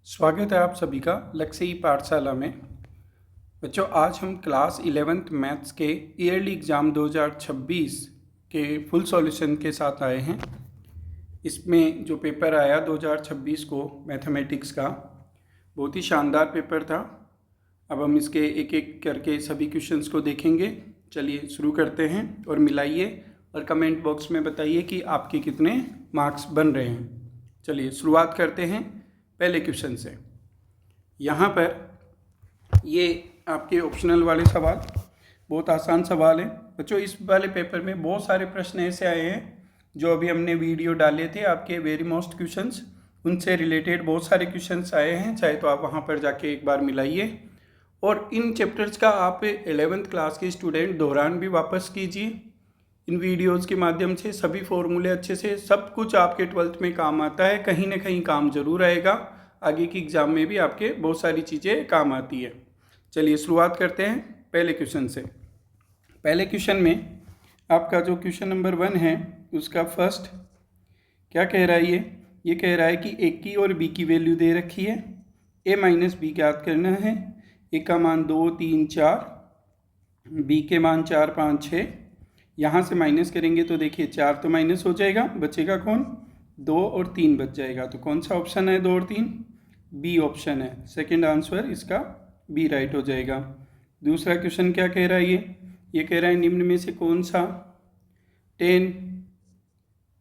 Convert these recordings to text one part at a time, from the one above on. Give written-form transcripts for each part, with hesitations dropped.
स्वागत है आप सभी का लक्ष्य पाठशाला में। बच्चों, आज हम क्लास 11th मैथ्स के ईयरली एग्ज़ाम 2026 के फुल सॉल्यूशन के साथ आए हैं। इसमें जो पेपर आया 2026 को मैथमेटिक्स का, बहुत ही शानदार पेपर था। अब हम इसके एक एक करके सभी क्वेश्चंस को देखेंगे। चलिए शुरू करते हैं और मिलाइए और कमेंट बॉक्स में बताइए कि आपके कितने मार्क्स बन रहे हैं। चलिए शुरुआत करते हैं पहले क्वेश्चन से। यहाँ पर ये आपके ऑप्शनल वाले सवाल, बहुत आसान सवाल है बच्चों। इस वाले पेपर में बहुत सारे प्रश्न ऐसे आए हैं जो अभी हमने वीडियो डाले थे आपके वेरी मोस्ट क्वेश्चंस, उनसे रिलेटेड बहुत सारे क्वेश्चंस आए हैं। चाहे तो आप वहाँ पर जाके एक बार मिलाइए और इन चैप्टर्स का आप 11th क्लास के स्टूडेंट दोहरान भी वापस कीजिए। इन वीडियोज़ के माध्यम से सभी फॉर्मूले अच्छे से, सब कुछ आपके 12th में काम आता है, कहीं ना कहीं काम जरूर आएगा। आगे की एग्ज़ाम में भी आपके बहुत सारी चीज़ें काम आती है। चलिए शुरुआत करते हैं पहले क्वेश्चन से। पहले क्वेश्चन में आपका जो क्वेश्चन नंबर 1 है उसका फर्स्ट क्या कह रहा है, ये कह रहा है कि ए की और बी की वैल्यू दे रखी है, ए माइनस बी ज्ञात करना है। ए का मान 2, 3, 4, बी के मान 4, 5, 6। यहाँ से माइनस करेंगे तो देखिए 4 तो माइनस हो जाएगा, बचेगा कौन, 2 और 3 बच जाएगा। तो कौन सा ऑप्शन है 2 और 3? बी ऑप्शन है। सेकंड आंसर इसका बी राइट हो जाएगा। दूसरा क्वेश्चन क्या कह रहा है, ये कह रहा है निम्न में से कौन सा 10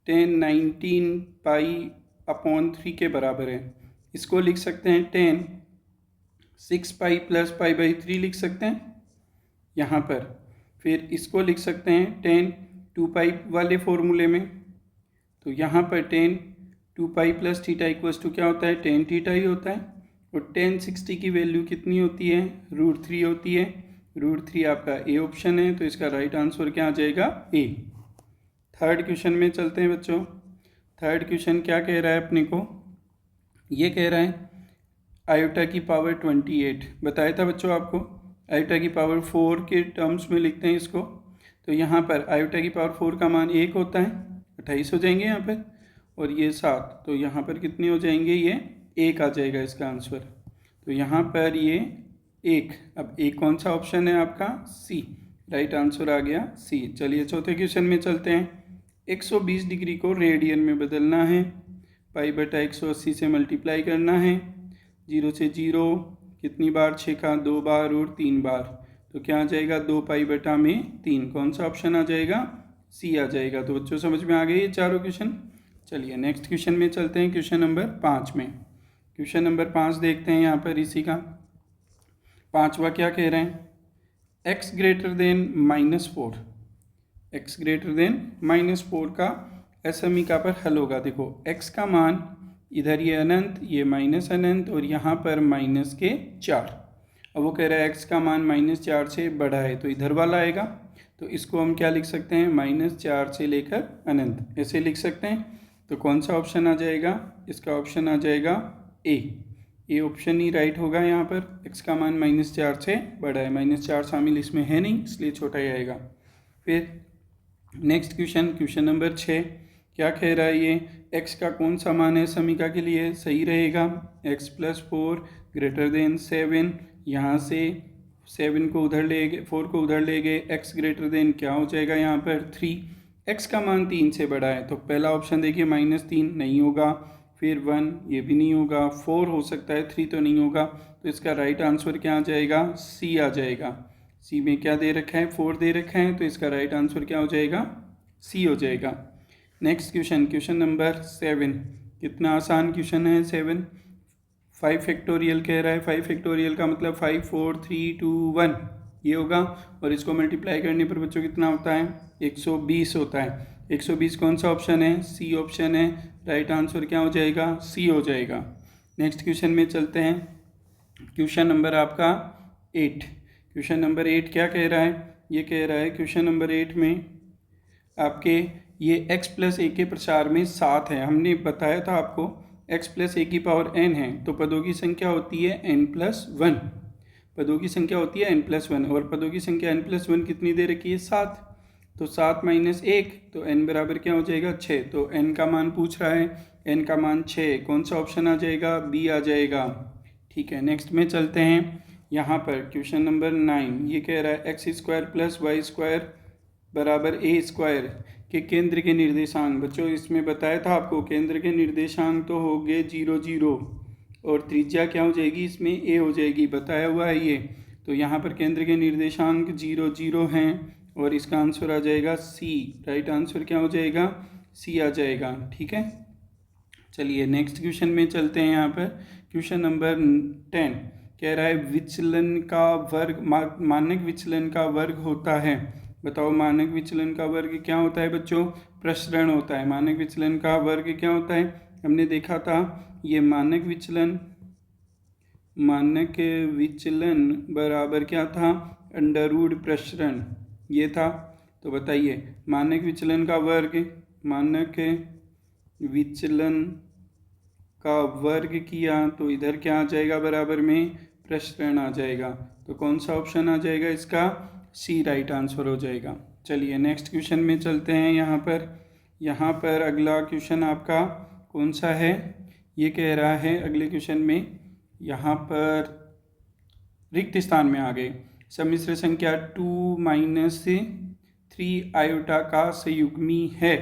19 पाई/3 के बराबर है। इसको लिख सकते हैं 10 6 पाई प्लस पाई/3 लिख सकते हैं यहाँ पर। फिर इसको लिख सकते हैं 10 2 पाई वाले फॉर्मूले में। तो यहाँ पर 10 2 pi plus theta equals to क्या होता है, 10 थीटा ही होता है। और 10 60 की वैल्यू कितनी होती है, √3 होती है। √3 आपका ए ऑप्शन है, तो इसका राइट आंसर क्या आ जाएगा, ए। थर्ड क्वेश्चन में चलते हैं बच्चों। थर्ड क्वेश्चन क्या कह रहा है अपने को, ये कह रहा है आयोटा की पावर 28। बताया था बच्चों आपको, आयोटा की पावर 4 के टर्म्स में लिखते हैं इसको। तो यहाँ पर आयोटा की पावर 4 का मान 1 होता है, 28 हो जाएंगे यहाँ पर। और ये 7, तो यहाँ पर कितने हो जाएंगे, ये 1 आ जाएगा इसका आंसर। तो यहाँ पर ये 1। अब एक कौन सा ऑप्शन है आपका, सी। राइट आंसर आ गया सी। चलिए चौथे क्वेश्चन में चलते हैं। 120 डिग्री को रेडियन में बदलना है, पाई/180 से मल्टीप्लाई करना है। 0 से 0 कितनी बार, 6 का 2 बार और 3 बार। तो क्या आ जाएगा, 2 पाई/3। कौन सा ऑप्शन आ जाएगा, सी आ जाएगा। तो बच्चों समझ में आ गए ये चारों क्वेश्चन। चलिए नेक्स्ट क्वेश्चन में चलते हैं, क्वेश्चन नंबर 5 में। क्वेश्चन नंबर 5 देखते हैं यहाँ पर इसी का। पांचवा क्या कह रहे हैं, x greater then -4। x greater then -4 का असमीका पर हल होगा। देखो x का मान इधर ये अनंत, ये माइनस अनंत और यहाँ पर -4। अब वो कह रहा है x का मान -4 से बड़ा है, तो इधर वाला आएगा। तो इसको हम क्या लिख सकते हैं, -4 से लेकर अनंत, ऐसे लिख सकते हैं। तो कौन सा ऑप्शन आ जाएगा, इसका ऑप्शन आ जाएगा ए ऑप्शन ही राइट होगा। यहाँ पर x का मान -4 से बड़ा है, -4 शामिल इसमें है नहीं, इसलिए छोटा ही आएगा। फिर नेक्स्ट क्वेश्चन नंबर 6 क्या कह रहा है, ये x का कौन सा मान है समीका के लिए सही रहेगा, x + 4 ग्रेटर देन 7। यहाँ से 7 को उधर ले गए, 4 को उधर ले गए, x ग्रेटर देन क्या हो जाएगा यहाँ पर 3। x का मान 3 से बड़ा है, तो पहला ऑप्शन देखिए -3 नहीं होगा, फिर 1 ये भी नहीं होगा, 4 हो सकता है, 3 तो नहीं होगा। तो इसका राइट आंसर क्या आ जाएगा, सी आ जाएगा। सी में क्या दे रखा है, 4 दे रखा है, तो इसका राइट आंसर क्या हो जाएगा, सी हो जाएगा। Next question number 7। कितना आसान क्वेश्चन है 7। 5 फैक्टोरियल कह रहा है। 5 फैक्टोरियल का मतलब 5 4 3 2 1 ये होगा। और इसको मल्टीप्लाई करने पर बच्चों कितना होता है, 120 होता है। 120 कौन सा ऑप्शन है, सी ऑप्शन है। राइट आंसर क्या हो जाएगा, सी हो जाएगा। नेक्स्ट क्वेश्चन में चलते हैं। क्वेश्चन नंबर आपका 8। क्वेश्चन नंबर 8 क्या कह रहा है, ये कह रहा है क्वेश्चन नंबर 8 में आपके ये x + a के प्रसार में 7 है। हमने बताया था आपको x + a की पावर n है, तो पदों की संख्या होती है n+1। पदों की संख्या होती है n+1 और पदों की संख्या n+1 कितनी दे रखी है, 7। तो 7 - 1 तो n बराबर क्या हो जाएगा, 6। तो n का मान पूछ रहा है, n का मान 6, कौन सा ऑप्शन आ जाएगा? बी आ जाएगा। ठीक है, नेक्स्ट में चलते हैं। यहाँ पर क्वेश्चन नंबर 9 ये कह रहा है x² + y² बराबर a² के केंद्र के निर्देशांक। बच्चों इसमें बताया था आपको, केंद्र के निर्देशांक तो हो गए 0 0 और त्रिज्या क्या हो जाएगी? इसमें a हो जाएगी, बताया हुआ है ये। तो यहाँ पर केंद्र के निर्देशांक 0 0 हैं और इसका आंसर आ जाएगा सी। राइट आंसर क्या हो जाएगा? सी आ जाएगा। ठीक है, चलिए नेक्स्ट क्वेश्चन में चलते हैं। यहाँ पर क्वेश्चन नंबर 10 कह रहा है विचलन का वर्ग मानक विचलन का वर्ग होता है। बताओ मानक विचलन का वर्ग क्या होता है बच्चों? प्रसरण होता है। मानक विचलन का वर्ग क्या होता है? हमने देखा था ये मानक विचलन बराबर क्या था? अंडरवुड प्रसरण ये था। तो बताइए मानक विचलन का वर्ग, मानक विचलन का वर्ग किया तो इधर क्या आ जाएगा? बराबर में प्रसरण आ जाएगा। तो कौन सा ऑप्शन आ जाएगा इसका? सी राइट आंसर हो जाएगा। चलिए नेक्स्ट क्वेश्चन में चलते हैं। यहाँ पर अगला क्वेश्चन आपका कौन सा है? ये कह रहा है अगले क्वेश्चन में, यहाँ पर रिक्त स्थान में आ गए। सम्मिश्र संख्या 2 - 3 आयोटा का संयुग्मी है।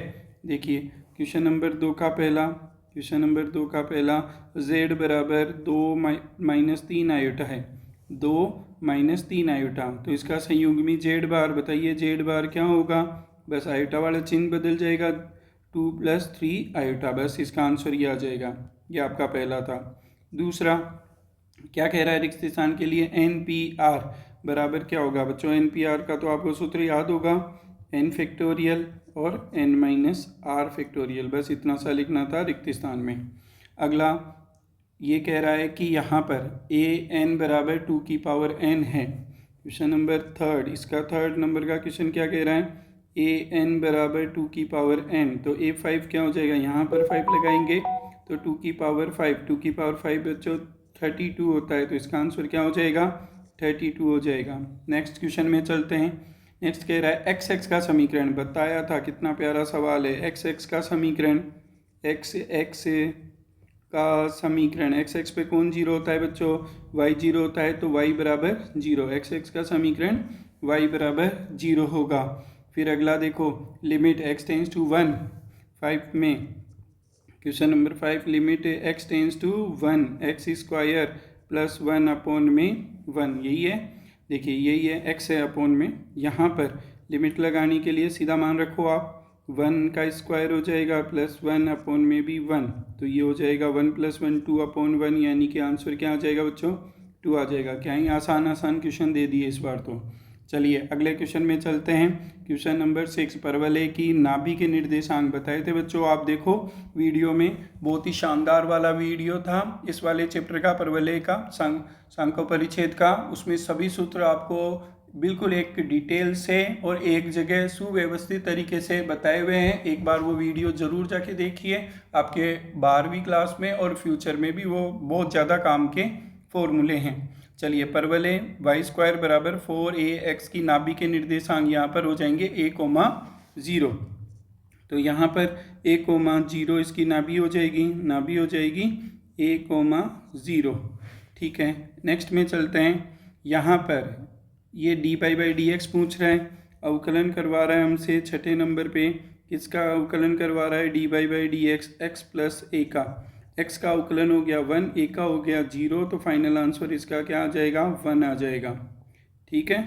देखिए क्वेश्चन नंबर 2 का पहला z बराबर 2 - 3 आयोटा है। 2 - 3 आयोटा, तो इसका संयुग्मी z बार। बताइए z बार क्या होगा? बस आयोटा वाला चिन्ह बदल जाएगा, 2 + 3 आयोटा, बस इसका आंसर ये आ जाएगा। ये आपका पहला था। दूसरा क्या कह रहा है? रिक्त स्थान के लिए NPR बराबर क्या होगा? बच्चों NPR का तो आपको सूत्र याद होगा, n फैक्टोरियल और n - r फैक्टोरियल, बस इतना सा लिखना था रिक्त स्थान में। अगला ये कह रहा है कि यहाँ पर an बराबर 2 की पावर n है। क्वेश्चन नंबर 3, इसका 3rd नंबर का क्वेश्चन क्या कह रहा है? an बराबर 2 की पावर n, तो a5 क्या हो जाएगा? यहाँ पर 5 लगाएंगे तो 2 की पावर 5, 2 की पावर 5 बच्चों 32 होता है, तो इसका आंसर क्या हो जाएगा? 32 हो जाएगा। नेक्स्ट क्वेश्चन में चलते हैं। नेक्स्ट कह रहा है x का समीकरण। बताया था, कितना प्यारा सवाल है। x का समीकरण, x पे कौन 0 होता है बच्चों? y 0 होता है, तो y बराबर 0। x का समीकरण y बराबर 0 होगा। फिर अगला देखो, लिमिट x टेंस टू 1, 5 में question number 5 limit x tends to 1 x² + 1/1, यही है। देखिए यही है, x है अपॉन में। यहाँ पर लिमिट लगाने के लिए सीधा मान रखो आप, 1 का स्क्वायर हो जाएगा प्लस 1 अपॉन में भी 1, तो ये हो जाएगा 1 + 1 2/1, यानी कि आंसर क्या आ जाएगा बच्चों? 2 आ जाएगा। क्या ही आसान क्वेश्चन दे दिए इस बार तो। चलिए अगले क्वेश्चन में चलते हैं। क्वेश्चन नंबर 6, परवलय की नाभि के निर्देशांक बताए थे बच्चों। आप देखो वीडियो में, बहुत ही शानदार वाला वीडियो था इस वाले चैप्टर का, परवलय का सांख्य परिच्छेद का। उसमें सभी सूत्र आपको बिल्कुल एक डिटेल से और एक जगह सुव्यवस्थित तरीके से बताए हुए हैं। एक बार वो वीडियो ज़रूर जाके देखिए, आपके 12वीं क्लास में और फ्यूचर में भी वो बहुत ज़्यादा काम के फॉर्मूले हैं। चलिए परवलय y² बराबर 4ax की नाभि के निर्देशांक यहाँ पर हो जाएंगे a, 0। तो यहाँ पर a, 0 इसकी नाभि हो जाएगी a, 0। ठीक है, नेक्स्ट में चलते हैं। यहाँ पर ये dy/dx पूछ रहा है, अवकलन करवा रहा है हमसे 6ठे नंबर पे। किसका अवकलन करवा रहा है? dy/dx x + a का। x का अवकलन हो गया 1, a का हो गया 0, तो फाइनल आंसर इसका क्या आ जाएगा? 1 आ जाएगा। ठीक है,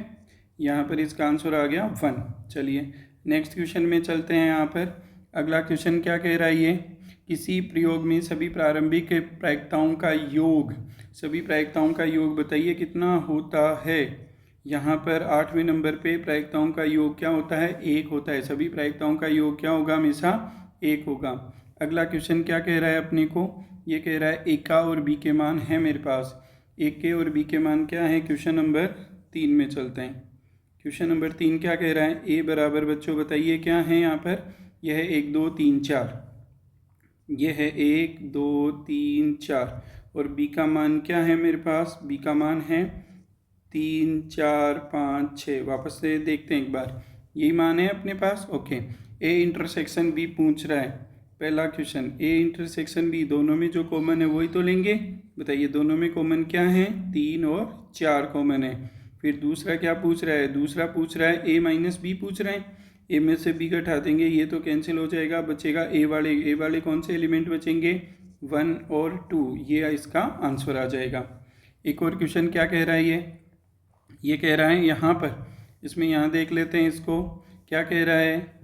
यहाँ पर इसका आंसर आ गया 1। चलिए नेक्स्ट क्वेश्चन में चलते हैं। यहाँ पर अगला क्वेश्चन क्या कह रहा है? ये किसी प्रयोग में सभी प्रारंभिक प्रायिकताओं का योग बताइए कितना होता है। यहाँ पर 8वें नंबर पे प्रायिकताओं का योग क्या होता है? 1 होता है। सभी प्रायिकताओं का योग क्या होगा? हमेशा 1 होगा। अगला क्वेश्चन क्या कह रहा है अपने को? ये कह रहा है a का और b के मान है मेरे पास। a के और b के मान क्या है? क्वेश्चन नंबर 3 में चलते हैं। क्वेश्चन नंबर 3 क्या कह रहा है? a बराबर बच्चों बताइए क्या है यहाँ पर? यह है 1 2 3 4, ये है 1 2 3 4, और b का मान क्या है मेरे पास? b का मान है 3 4 5 6। वापस से देखते हैं एक बार, यही मान है अपने पास। ओके, a इंटरसेक्शन b पूछ रहा है। पहला क्वेश्चन ए इंटरसेक्शन बी, दोनों में जो कॉमन है वही तो लेंगे। बताइए दोनों में कॉमन क्या है, 3 और 4 कॉमन है। फिर दूसरा क्या पूछ रहा है, दूसरा पूछ रहा है ए माइनस बी पूछ रहे हैं। ए में से बी घटा देंगे, ये तो कैंसिल हो जाएगा, बचेगा ए वाले कौन से एलिमेंट बचेंगे, 1 और 2, ये इसका आंसर आ जाएगा। एक और क्वेश्चन क्या कह रहा है, ये कह रहा है यहाँ पर, इसमें यहाँ देख लेते हैं इसको क्या कह रहा है।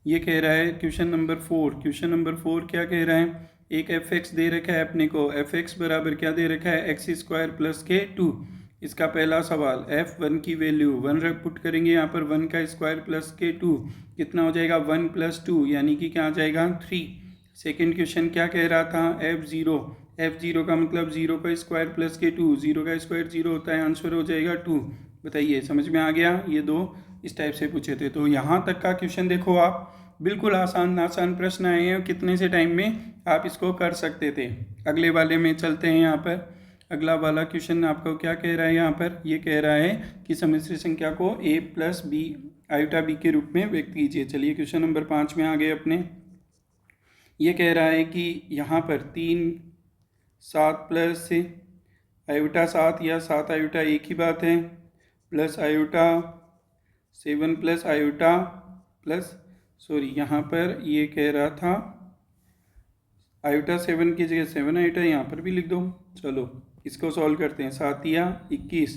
ये कह रहा है क्वेश्चन नंबर 4, क्वेश्चन नंबर 4 क्या कह रहा है, एक एफ एक्स दे रखा है अपने को, एफ एक्स बराबर क्या दे रखा है, एक्स स्क्वायर प्लस के 2। इसका पहला सवाल f1 की वैल्यू 1 रख पुट करेंगे यहाँ पर, 1 का स्क्वायर प्लस के 2 कितना हो जाएगा, 1 + 2 यानी कि क्या आ जाएगा 3। सेकेंड क्वेश्चन क्या कह रहा था, f0 का मतलब 0 का स्क्वायर प्लस के 2, 0 का स्क्वायर 0 होता है, आंसर हो जाएगा 2। बताइए समझ में आ गया, ये दो इस टाइप से पूछे थे। तो यहाँ तक का क्वेश्चन देखो आप, बिल्कुल आसान प्रश्न आए हैं, कितने से टाइम में आप इसको कर सकते थे। अगले वाले में चलते हैं। यहाँ पर अगला वाला क्वेश्चन आपको क्या कह रहा है, यहाँ पर ये कह रहा है कि सम्मिश्र संख्या को a + b आयोटा b के रूप में व्यक्त कीजिए। चलिए क्वेश्चन नंबर 5 में आ गए अपने। ये कह रहा है कि यहाँ पर 3 7 प्लस आयोटा 7 या 7 आयोटा एक ही बात है, plus iota 7 plus iota plus यहाँ पर ये कह रहा था आयोटा 7 की जगह 7 आयोटा यहाँ पर भी लिख दो। चलो इसको सॉल्व करते हैं। 7 या 21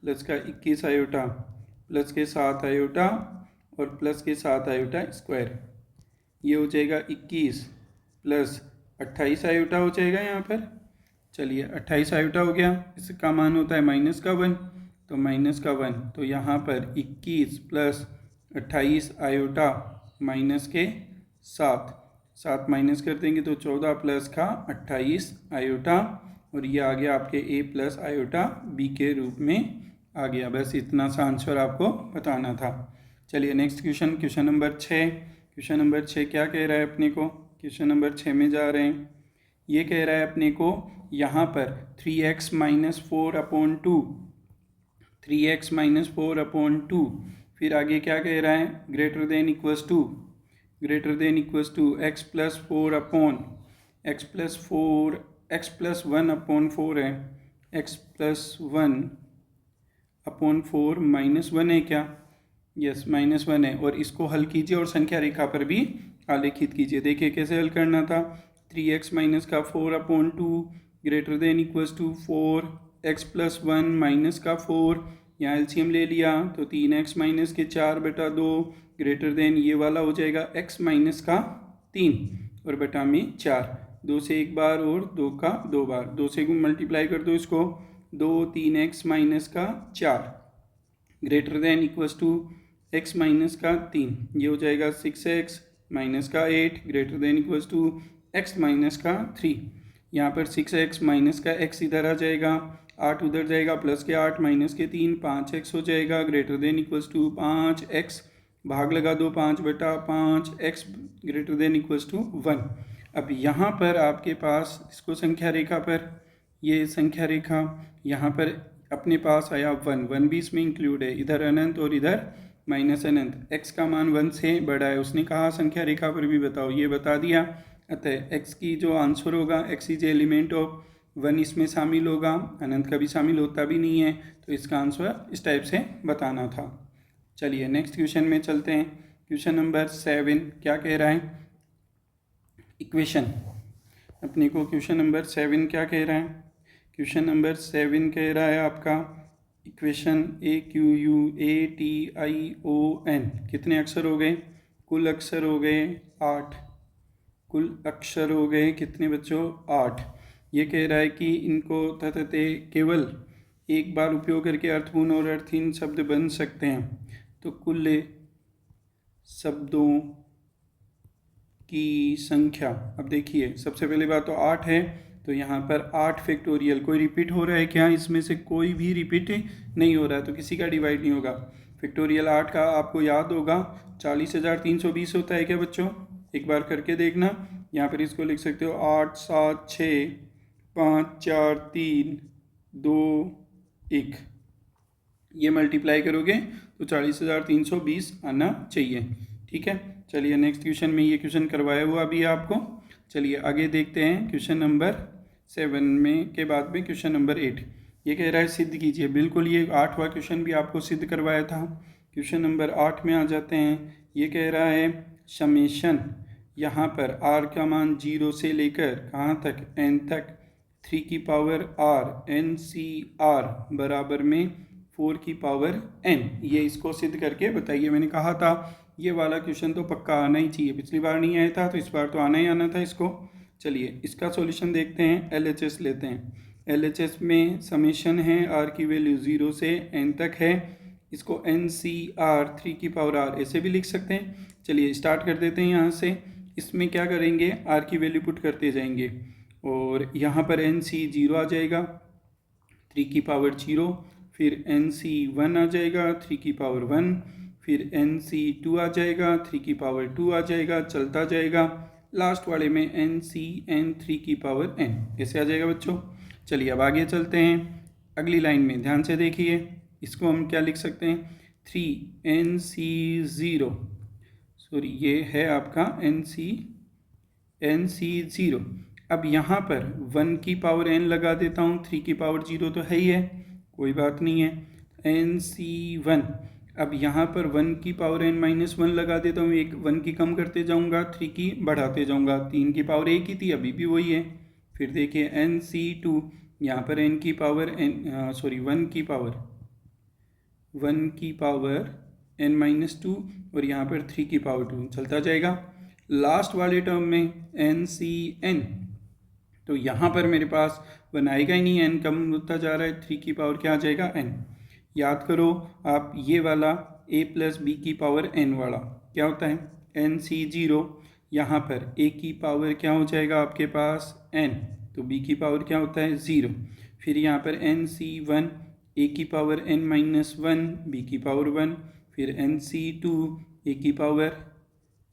प्लस का 21 आयोटा प्लस के 7 आयोटा और प्लस के 7 आयोटा स्क्वायर, ये हो जाएगा 21 प्लस 28 आयोटा हो जाएगा यहाँ पर। चलिए 28 आयोटा हो गया, इसका मान होता है -1, तो -1, तो यहाँ पर 21 प्लस 28 आयोटा माइनस के 7 माइनस कर देंगे तो 14 प्लस का 28 आयोटा, और ये आ गया आपके a प्लस आयोटा b के रूप में आ गया। बस इतना सा आंसर आपको बताना था। चलिए next question, question number 6। Question number 6 क्या कह रहा है अपने को, क्वेश्चन नंबर 6 में जा रहे हैं। ये कह रहा है अपने को यहाँ पर 3x - 4/2, 3x - 4/2, फिर आगे क्या कह रहा है, greater than equals to x + 4 x + 1/4 है, x + 1/4 -1 है क्या, यस -1 है। और इसको हल कीजिए और संख्या रेखा पर भी आलेखित कीजिए। देखिए कैसे हल करना था, 3x - का 4/2 greater than equals to 4 x + 1 - का 4, यहाँ एलसीएम ले लिया तो 3x - के 4/2 ग्रेटर देन ये वाला हो जाएगा x - का 3 और बटा में 4, 2 से एक बार और 2 का 2 बार, 2 से मल्टीप्लाई कर दो इसको, 2 3x - का 4 greater than equals to x - का 3, ये हो जाएगा 6x - का 8 greater than equals to x - का 3। यहाँ पर 6x - का x इधर आ जाएगा, 8 उधर जाएगा, प्लस के 8 माइनस के 3 5x हो जाएगा greater than equals to 5x, भाग लगा दो 5/5, x greater than equals to 1। अब यहाँ पर आपके पास इसको संख्या रेखा पर, ये संख्या रेखा यहाँ पर अपने पास आया 1 भी इसमें इंक्लूड है, इधर अनंत और इधर माइनस अनंत, x का मान 1 से बड़ा है। उसने कहा संख्या रेखा पर भी बताओ, ये बता दिया। अतः x की जो आंसर होगा, x इज एलिमेंट ऑफ 1 इसमें शामिल होगा, अनंत का भी शामिल होता भी नहीं है, तो इसका आंसर इस टाइप से बताना था। चलिए नेक्स्ट क्वेश्चन में चलते हैं। क्वेश्चन नंबर 7 क्या कह रहा है, इक्वेशन अपने को, क्वेश्चन नंबर 7 क्या कह रहा है, क्वेश्चन नंबर 7 कह रहा है आपका इक्वेशन AQUATION, कितने अक्षर हो गए, कुल अक्षर हो गए 8, कुल अक्षर हो गए कितने बच्चों 8। ये कह रहा है कि इनको तथते केवल एक बार उपयोग करके अर्थपूर्ण और अर्थहीन शब्द बन सकते हैं, तो कुल शब्दों की संख्या। अब देखिए सबसे पहले बात तो 8 है, तो यहाँ पर 8 फैक्टोरियल, कोई रिपीट हो रहा है क्या, इसमें से कोई भी रिपीट नहीं हो रहा है, तो किसी का डिवाइड नहीं होगा। फैक्टोरियल 8 का आपको याद होगा 40,320 होता है क्या बच्चों, एक बार करके देखना। यहाँ पर इसको लिख सकते हो 8 7 6 5 4 3 2 1, ये मल्टीप्लाई करोगे तो 40,320 आना चाहिए। ठीक है, चलिए नेक्स्ट क्वेश्चन में ये क्वेश्चन करवाया हुआ अभी आपको। चलिए आगे देखते हैं क्वेश्चन नंबर 7 में के बाद में क्वेश्चन नंबर 8। ये कह रहा है सिद्ध कीजिए। बिल्कुल ये 8वां क्वेश्चन भी आपको सिद्ध करवाया था। क्वेश्चन नंबर 8 में आ जाते हैं। ये कह रहा है समेशन, यहाँ पर r का मान 0 से लेकर कहाँ तक, n तक 3 की power r n c r बराबर में 4 की पावर n। ये इसको सिद्ध करके बताइए। मैंने कहा था ये वाला क्वेश्चन तो पक्का आना ही चाहिए, पिछली बार नहीं आया था तो इस बार तो आना ही आना था इसको। चलिए इसका सॉल्यूशन देखते हैं। LHS लेते हैं। LHS में समेशन है, r की वैल्यू 0 से n तक है। इसको NCR 3 की पावर r ऐसे भी लिख सकते हैं। चलिए स्टार्ट कर देते हैं यहाँ से। इसमें क्या करेंगे, r की वैल्यू पुट करते जाएंगे और यहाँ पर NC 0 आ जाएगा 3 की पावर 0, फिर NC 1 आ जाएगा 3 की पावर 1, फिर NC 2 आ जाएगा 3 की पावर 2 आ जाएगा, चलता जाएगा। लास्ट वाले में NCN 3 की पावर n ऐसे आ जाएगा बच्चों। चलिए अब आगे चलते हैं। अगली लाइन में ध्यान से देखिए, इसको हम क्या लिख सकते हैं, 3NC0, सॉरी ये है आपका NC0। अब यहाँ पर 1 की पावर n लगा देता हूँ, 3 की पावर 0 तो है ही है, कोई बात नहीं है। NC1, अब यहाँ पर 1 की पावर n-1 लगा देता हूँ, एक 1 की कम करते जाऊँगा, 3 की बढ़ाते जाऊँगा। 3 की पावर 1 ही थी, अभी भी वही है। फिर देखिए NC2, यहाँ पर n की पावर 1 की पावर n-2 और यहाँ पर 3 की पावर 2 चलता जाएगा। लास्ट वाले टर्म में NCN, तो यहाँ पर मेरे पास 1 आएगा ही नहीं, n कम होता जा रहा है, 3 की पावर क्या आ जाएगा, n। याद करो आप ये वाला a प्लस बी की पावर n वाला क्या होता है, NC0। यहाँ पर a की पावर क्या हो जाएगा आपके पास n, तो b की पावर क्या होता है 0। फिर यहाँ पर NC1, a की पावर n-1, b की पावर 1, फिर NC2, a की पावर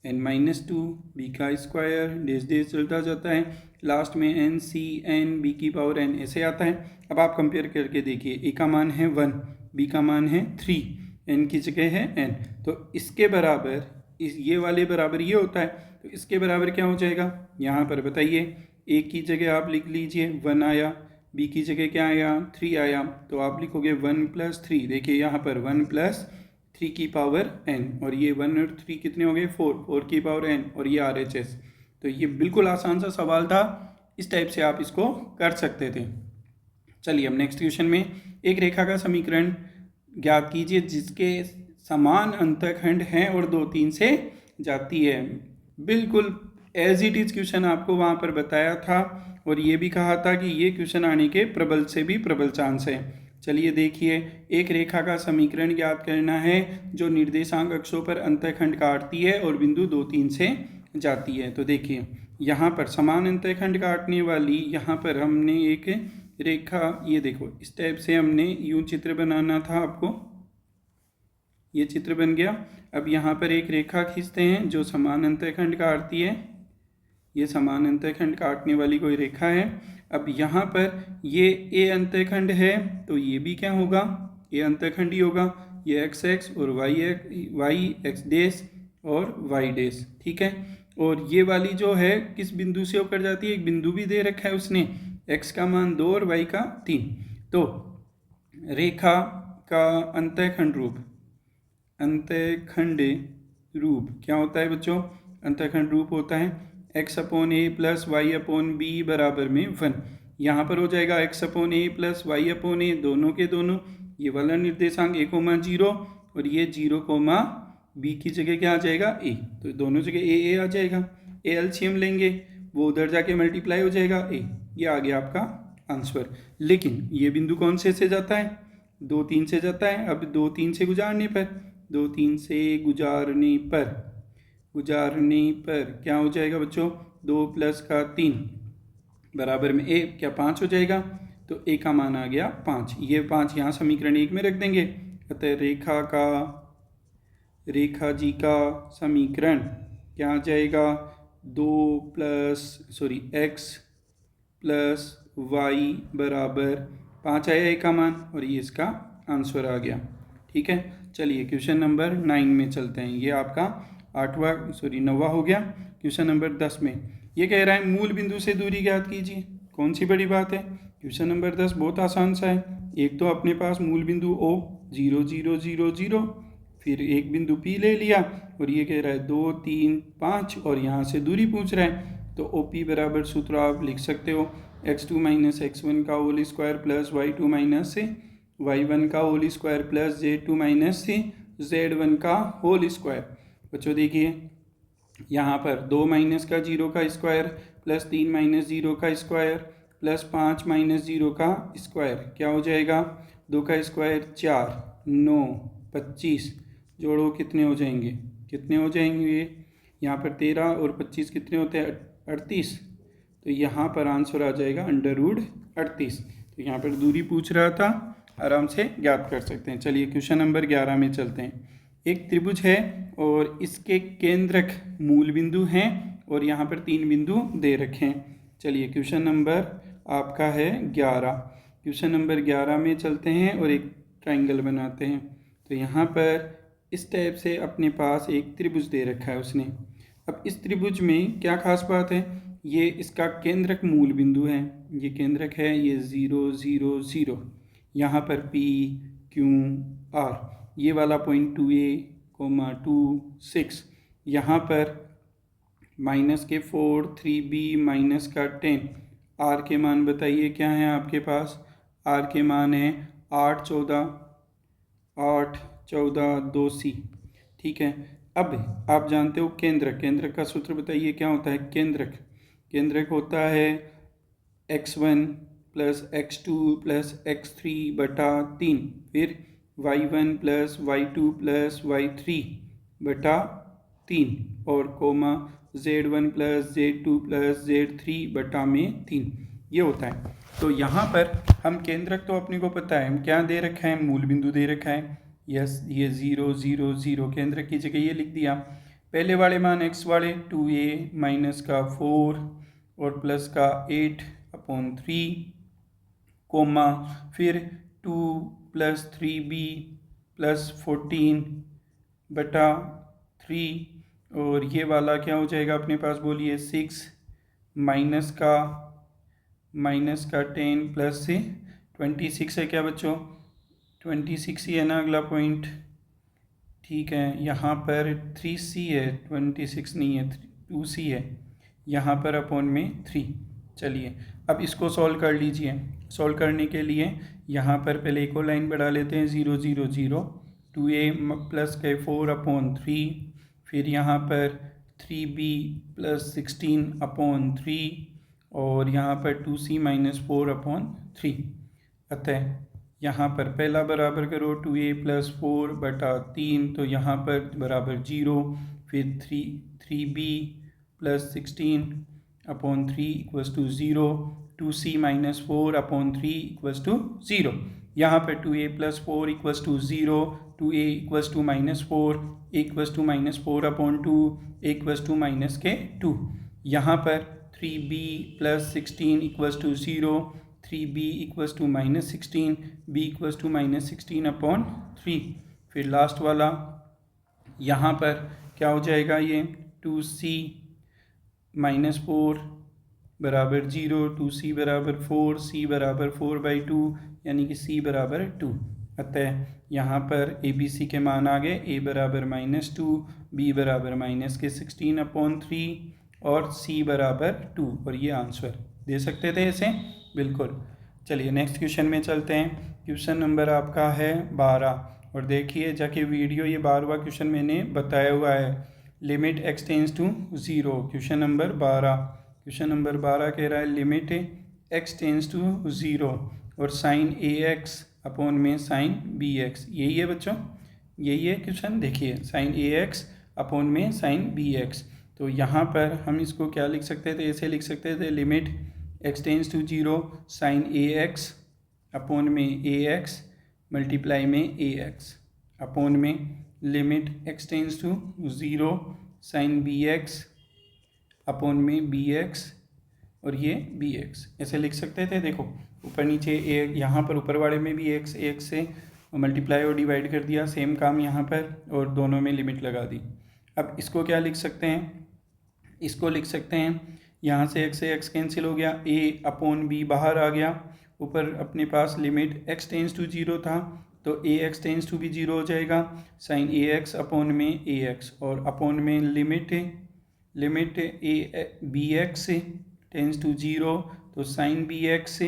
n-2, b का स्क्वायर, डेस डेस चलता जाता है। लास्ट में NCN, b की पावर n ऐसे आता है। अब आप कंपेयर करके देखिए, a का मान है 1, b का मान है 3, n की जगह है n, तो इसके बराबर ये वाले बराबर ये होता है, तो इसके बराबर क्या हो जाएगा यहाँ पर बताइए। a की जगह आप लिख लीजिए 1 आया, b की जगह क्या आया 3 आया, तो आप लिखोगे 1 + 3। देखिए यहाँ पर 1 + 3 की पावर n, और ये 1 और 3 कितने हो गए 4 की पावर n, और ये RHS। तो ये बिल्कुल आसान सा सवाल था, इस टाइप से आप इसको कर सकते थे। चलिए अब नेक्स्ट क्वेश्चन में, एक रेखा का समीकरण ज्ञात कीजिए जिसके समान अंतःखंड हैं और 2 3 से जाती है। बिल्कुल एज इट इज क्वेश्चन आपको वहाँ पर बताया था, और ये भी कहा था कि ये क्वेश्चन आने के प्रबल से भी प्रबल चांस है। चलिए देखिए, एक रेखा का समीकरण ज्ञात करना है जो निर्देशांक अक्षों पर अंतःखंड काटती है और बिंदु 2 3 से जाती है। तो देखिए यहाँ पर समान अंतःखंड काटने वाली, यहाँ पर हमने एक रेखा, ये देखो इस टाइप से हमने यूं चित्र बनाना था आपको, ये चित्र बन गया। अब यहाँ पर एक रेखा खींचते हैं जो समान अंतःखंड काटती है, ये समान अंतःखंड काटने वाली कोई रेखा है। अब यहाँ पर ये ए अंतःखंड है, तो ये भी क्या होगा, ए अंतःखंड ही होगा। ये एक्स एक्स और वाई एक्स डेस और वाई डेस, ठीक है। और ये वाली जो है किस बिंदु से होकर जाती है, एक बिंदु भी दे रखा है उसने, x का मान 2 और y का 3। तो रेखा का अंतःखंड रूप क्या होता है बच्चों, अंतःखंड रूप होता है x/a + y/b बराबर में 1। यहाँ पर हो जाएगा x/a + y/a, दोनों के दोनों, ये वाला निर्देशांक a, 0 और ये 0, b की जगह क्या आ जाएगा a, तो दोनों जगह a आ जाएगा। a एलसीएम लेंगे, वो उधर जाके मल्टीप्लाई हो जाएगा a, ये आ गया आपका आंसर। लेकिन ये बिंदु कौन से जाता है, 2 3 से जाता है। अब 2 3 से गुजारने पर क्या हो जाएगा बच्चों, 2 + 3 बराबर में a, क्या 5 हो जाएगा, तो a का मान आ गया 5। ये 5 यहाँ समीकरण 1 में रख देंगे। अतः रेखा जी का समीकरण क्या आ जाएगा, x + y बराबर 5 आया a का मान, और ये इसका आंसर आ गया, ठीक है। चलिए क्वेश्चन नंबर 9 में चलते हैं। ये आपका 9वां हो गया। क्वेश्चन नंबर 10 में ये कह रहा है मूल बिंदु से दूरी ज्ञात कीजिए। कौन सी बड़ी बात है? क्वेश्चन नंबर 10 बहुत आसान सा है। एक तो अपने पास मूल बिंदु O 0 0 0 0, फिर एक बिंदु P ले लिया और ये कह रहा है 2 3 5 और यहाँ से दूरी पूछ रहा है। तो OP बराबर सूत्र आप लिख सकते हो x2 माइनस x1 का whole square plus y2 minus से y1 का whole square plus z2 minus से z1 का होल स्क्वायर। बच्चों देखिए यहाँ पर 2 माइनस का 0 का स्क्वायर प्लस 3 माइनस 0 का स्क्वायर प्लस 5 माइनस 0 का स्क्वायर क्या हो जाएगा? 2 का स्क्वायर 4 9 25, जोड़ो कितने हो जाएंगे? कितने हो जाएंगे? यहाँ पर 13 और 25 कितने होते हैं? 38। तो यहाँ पर आंसर आ जाएगा √38। तो यहाँ पर दूरी पूछ रहा था, आराम से ज्ञात कर सकते हैं। चलिए क्वेश्चन नंबर 11 में चलते हैं। एक त्रिभुज है और इसके केंद्रक मूल बिंदु हैं और यहाँ पर 3 बिंदु दे रखे हैं। चलिए क्वेश्चन नंबर आपका है 11। क्वेश्चन नंबर 11 में चलते हैं और एक ट्राइंगल बनाते हैं। तो यहाँ पर इस टाइप से अपने पास एक त्रिभुज दे रखा है उसने। अब इस त्रिभुज में क्या खास बात है? ये इसका केंद्रक मूल बिंदु है, ये केंद्रक है, ये 0 0 0, यहाँ पर P Q R, ये वाला पॉइंट 2A, 2 6, यहाँ पर माइनस के 4 3B माइनस का 10। R के मान बताइए क्या है आपके पास? R के मान है 8 14 2C। ठीक है। अब आप जानते हो केंद्रक का सूत्र बताइए क्या होता है? केंद्रक होता है x1 plus x2 plus x3 बटा 3, फिर y1 plus y2 plus y3 बटा 3 और coma z1 plus z2 plus z3 बटा में 3, ये होता है। तो यहाँ पर हम केंद्रक तो अपने को पता है, क्या दे रखा है? मूल बिंदु दे रखा है। यस, ये 0 0 0 केंद्रक की जगह ये लिख दिया। पहले वाले मान x वाले 2a माइनस का 4 और प्लस का 8/3 कोमा फिर 2 प्लस 3b प्लस 14 बटा 3 और ये वाला क्या हो जाएगा अपने पास? बोलिए 6 माइनस का 10 प्लस से 26 है क्या बच्चों? 26 ही है ना अगला पॉइंट। ठीक है, यहाँ पर 3C है, 26 नहीं है, 2C है, यहाँ पर अपॉन में 3। चलिए अब इसको सॉल्व कर लीजिए। सॉल्व करने के लिए यहाँ पर पहले एक और लाइन बढ़ा लेते हैं, 0 0 0, 2a प्लस के 4/3, फिर यहाँ पर 3b प्लस 16/3 और यहाँ पर 2c माइनस 4/3। अतः यहाँ पर पहला बराबर करो 2a प्लस 4 बटा 3, तो यहाँ पर बराबर 0, फिर 3b plus 16/3 equals to 0, 2c minus 4/3 equals to 0। यहाँ पर 2a plus 4 equals to 0, 2a equals to minus 4, equals to minus 4/2 equals to minus के 2। यहाँ पर 3b plus 16 equals to 0, 3b equals to minus 16, b equals to minus 16/3। फिर last वाला यहाँ पर क्या हो जाएगा? ये 2c माइनस 4 बराबर 0, 2c बराबर 4, c बराबर 4/2, यानी कि c बराबर 2। अतः यहाँ पर ABC के मान आ गए, a बराबर -2, b बराबर माइनस के 16/3 और c बराबर 2, और ये आंसर दे सकते थे इसे, बिल्कुल। चलिए नेक्स्ट क्वेश्चन में चलते हैं। क्वेश्चन नंबर आपका है 12 और देखिए जाके वीडियो, ये 12वां क्वेश्चन मैंने बताया हुआ है। Limit x tends to 0, question number 12। Question number 12 कह रहा है लिमिट x टेंस टू 0 और साइन ax अपॉन में साइन bx, यही है बच्चों, यही है क्वेश्चन। देखिए साइन ax अपॉन में साइन bx, तो यहाँ पर हम इसको क्या लिख सकते थे? ऐसे लिख सकते थे limit x tends to 0 sine ax upon में ax मल्टीप्लाई में ax अपॉन में limit x tends to 0 sine bx upon में bx और ये bx, ऐसे लिख सकते थे। देखो ऊपर नीचे एक, यहाँ पर ऊपर वाले में भी x से मल्टीप्लाई और डिवाइड कर दिया, सेम काम यहाँ पर, और दोनों में लिमिट लगा दी। अब इसको क्या लिख सकते हैं, इसको लिख सकते हैं यहाँ से x कैंसिल हो गया, a/b बाहर आ गया, ऊपर अपने पास लिमिट x टेंस टू 0 था तो ax टेंस टू भी 0 हो जाएगा, साइन ax अपॉन में ax, और अपॉन में limit a bx tends to 0 तो साइन bx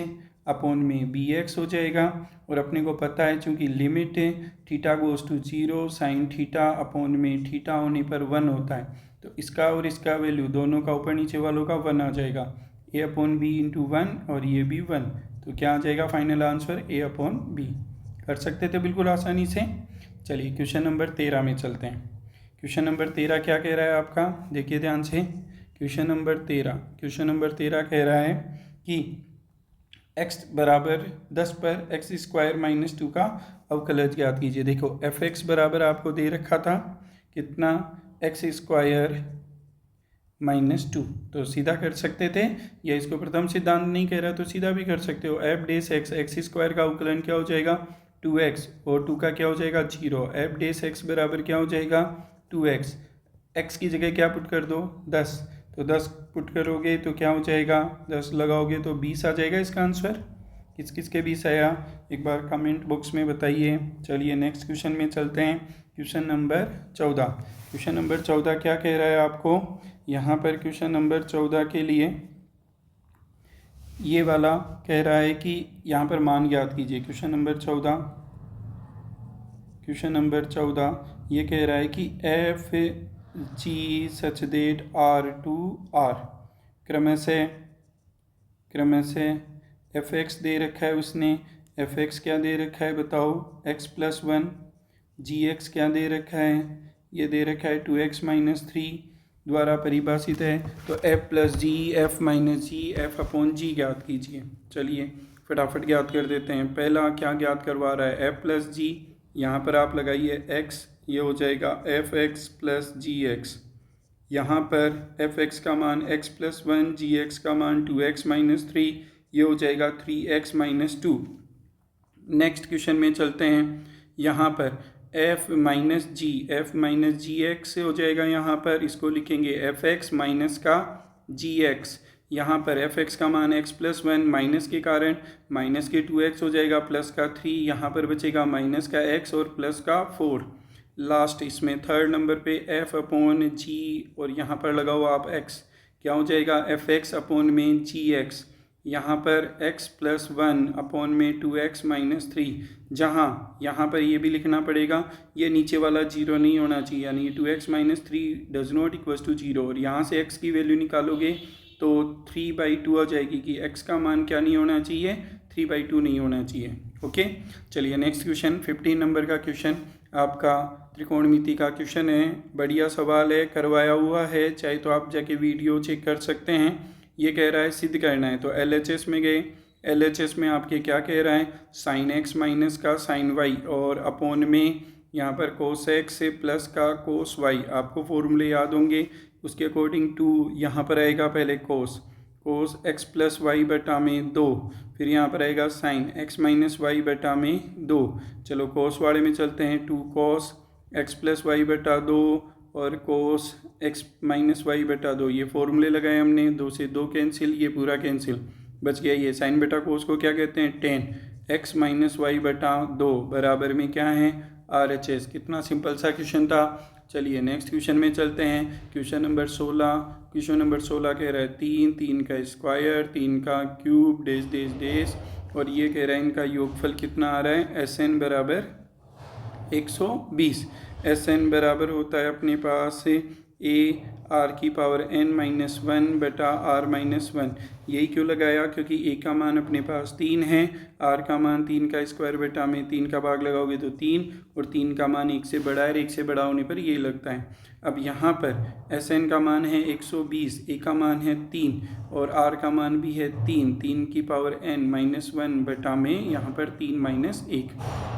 अपॉन में bx हो जाएगा। और अपने को पता है चूँकि limit theta goes to 0 sine theta upon में थीटा होने पर 1 होता है, तो इसका और इसका वैल्यू दोनों का ऊपर नीचे वालों का 1 आ जाएगा, a/b इंटू 1 और ये भी 1, तो क्या आ जाएगा फाइनल आंसर a/b। कर सकते थे बिल्कुल आसानी से। चलिए क्वेश्चन नंबर 13 में चलते हैं। क्वेश्चन नंबर 13 क्या कह रहा है आपका, देखिए ध्यान से। क्वेश्चन नंबर 13 कह रहा है कि x बराबर 10 पर x² - 2 का अवकलज ज्ञात कीजिए। देखो f(x) बराबर आपको दे रखा था कितना, x² - 2, तो सीधा कर सकते थे, या इसको प्रथम सिद्धांत नहीं कह रहा तो सीधा भी कर सकते हो। f(x) का अवकलन क्या हो जाएगा 2x, और 2 का क्या हो जाएगा 0। f(x) बराबर क्या हो जाएगा 2x, x की जगह क्या पुट कर दो 10, तो 10 पुट करोगे तो क्या हो जाएगा 10 लगाओगे तो 20 आ जाएगा इसका आंसर। किस किस के 20 आया एक बार कमेंट बॉक्स में बताइए। चलिए नेक्स्ट क्वेश्चन में चलते हैं। क्वेश्चन नंबर 14 क्या कह रहा है आपको यहाँ पर। क्वेश्चन नंबर 14 के लिए ये वाला कह रहा है कि यहाँ पर मान ज्ञात कीजिए। क्वेश्चन नंबर 14 ये कह रहा है कि F G such that R to R क्रम से f(x) दे रखा है उसने, f(x) क्या दे रखा है बताओ x+1, gx क्या दे रखा है, ये दे रखा है 2x - 3 द्वारा परिभाषित है, तो f+g f-g f/g ज्ञात कीजिए। चलिए फटाफट ज्ञात कर देते हैं। पहला क्या ज्ञात करवा रहा है f+g, यहाँ पर आप लगाइए x, ये हो जाएगा f(x) + gx, यहाँ पर f(x) का मान x+1, gx का मान 2x - 3, ये हो जाएगा 3x - 2। नेक्स्ट क्वेश्चन में चलते हैं। यहाँ पर f-gx से हो जाएगा, यहाँ पर इसको लिखेंगे f(x) माइनस का gx, यहाँ पर f(x) का मान x+1 माइनस के कारण माइनस के 2x हो जाएगा, प्लस का 3, यहाँ पर बचेगा माइनस का x और प्लस का 4। लास्ट इसमें थर्ड नंबर पे f/g और यहाँ पर लगाओ आप x, क्या हो जाएगा f(x) अपॉन में gx, यहाँ पर x+1 अपॉन में 2x - 3, जहाँ यहाँ पर ये भी लिखना पड़ेगा, ये नीचे वाला 0 नहीं होना चाहिए, यानी 2x - 3 does not equal to 0, और यहाँ से x की वैल्यू निकालोगे तो 3/2 आ जाएगी कि x का मान क्या नहीं होना चाहिए 3/2 नहीं होना चाहिए। ओके चलिए नेक्स्ट क्वेश्चन 15 नंबर का क्वेश्चन आपका त्रिकोणमिति का क्वेश्चन है। बढ़िया सवाल है, करवाया हुआ है, चाहे तो आप जाके वीडियो चेक कर सकते हैं। ये कह रहा है सिद्ध करना है, तो LHS में गए, LHS में आपके क्या कह रहा है sin x माइनस का sin y और अपॉन में यहाँ पर cos x से प्लस का cos y, आपको फॉर्मूले याद होंगे, उसके अकॉर्डिंग टू यहाँ पर आएगा पहले cos x प्लस वाई बटा में 2, फिर यहाँ पर आएगा sin x माइनस वाई बटा में 2। चलो cos वाले में चलते हैं, 2 cos x प्लस वाई बटा 2 और cos x माइनस वाई बटा 2, ये फॉर्मूले लगाए हमने, 2 से 2 कैंसिल, ये पूरा कैंसिल, बच गया ये sin बटा cos को क्या कहते हैं tan x माइनस वाई बटा 2 बराबर में क्या है RHS। कितना सिंपल सा क्वेश्चन था। चलिए नेक्स्ट क्वेश्चन में चलते हैं। क्वेश्चन नंबर 16 कह रहा है 3 का स्क्वायर 3 का क्यूब डेज डेज डेज, और ये कह रहा है इनका योगफल कितना आ रहा है SN बराबर 120। SN बराबर होता है अपने पास (r⁻n-1 बटा r-1). यही क्यों लगाया, क्योंकि a का मान अपने पास 3 है, r का मान 3 का स्क्वायर बटा में 3 का भाग लगाओगे तो 3, और 3 का मान 1 से बड़ा है, 1 से बड़ा होने पर ये लगता है। अब यहाँ पर SN का मान है 120, a का मान है 3 और r का मान भी है 3 की पावर n-1 बटा में यहाँ पर 3 - 1,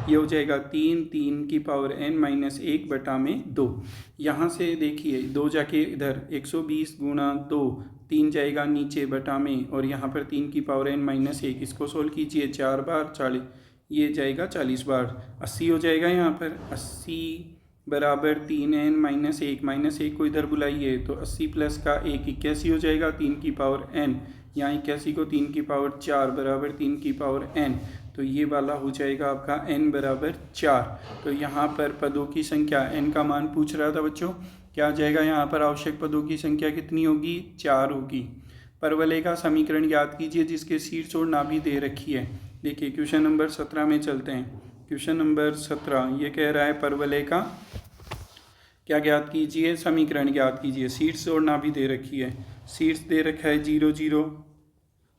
ये हो जाएगा 3 की पावर n-1 बटा में 2। यहाँ से देखिए 2 जाके इधर 120 गुणा 2, 3 जाएगा नीचे बटा में, और यहाँ पर 3 की पावर n-1, इसको सोल्व कीजिए 4 बार 40, ये जाएगा 40 बार, 80 हो जाएगा। यहाँ पर 80 बराबर 3n-1 -1 को इधर बुलाइए तो 80 प्लस का 1 81 हो जाएगा 3 की पावर n, यहाँ 81 को 3 की पावर 4 बराबर 3 की पावर n, तो ये वाला हो जाएगा आपका n बराबर 4। तो यहाँ पर पदों की संख्या n का मान पूछ रहा था बच्चों, क्या आ जाएगा यहाँ पर आवश्यक पदों की संख्या कितनी होगी, 4 होगी। परवलय का समीकरण याद कीजिए जिसके शीर्ष और नाभि दे रखी है। देखिए क्वेश्चन नंबर 17 में चलते हैं। क्वेश्चन नंबर 17 ये कह रहा है परवलय का क्या ज्ञात कीजिए, समीकरण ज्ञात कीजिए। शीर्ष और नाभि दे रखी है, शीर्ष दे रखा है 0 0,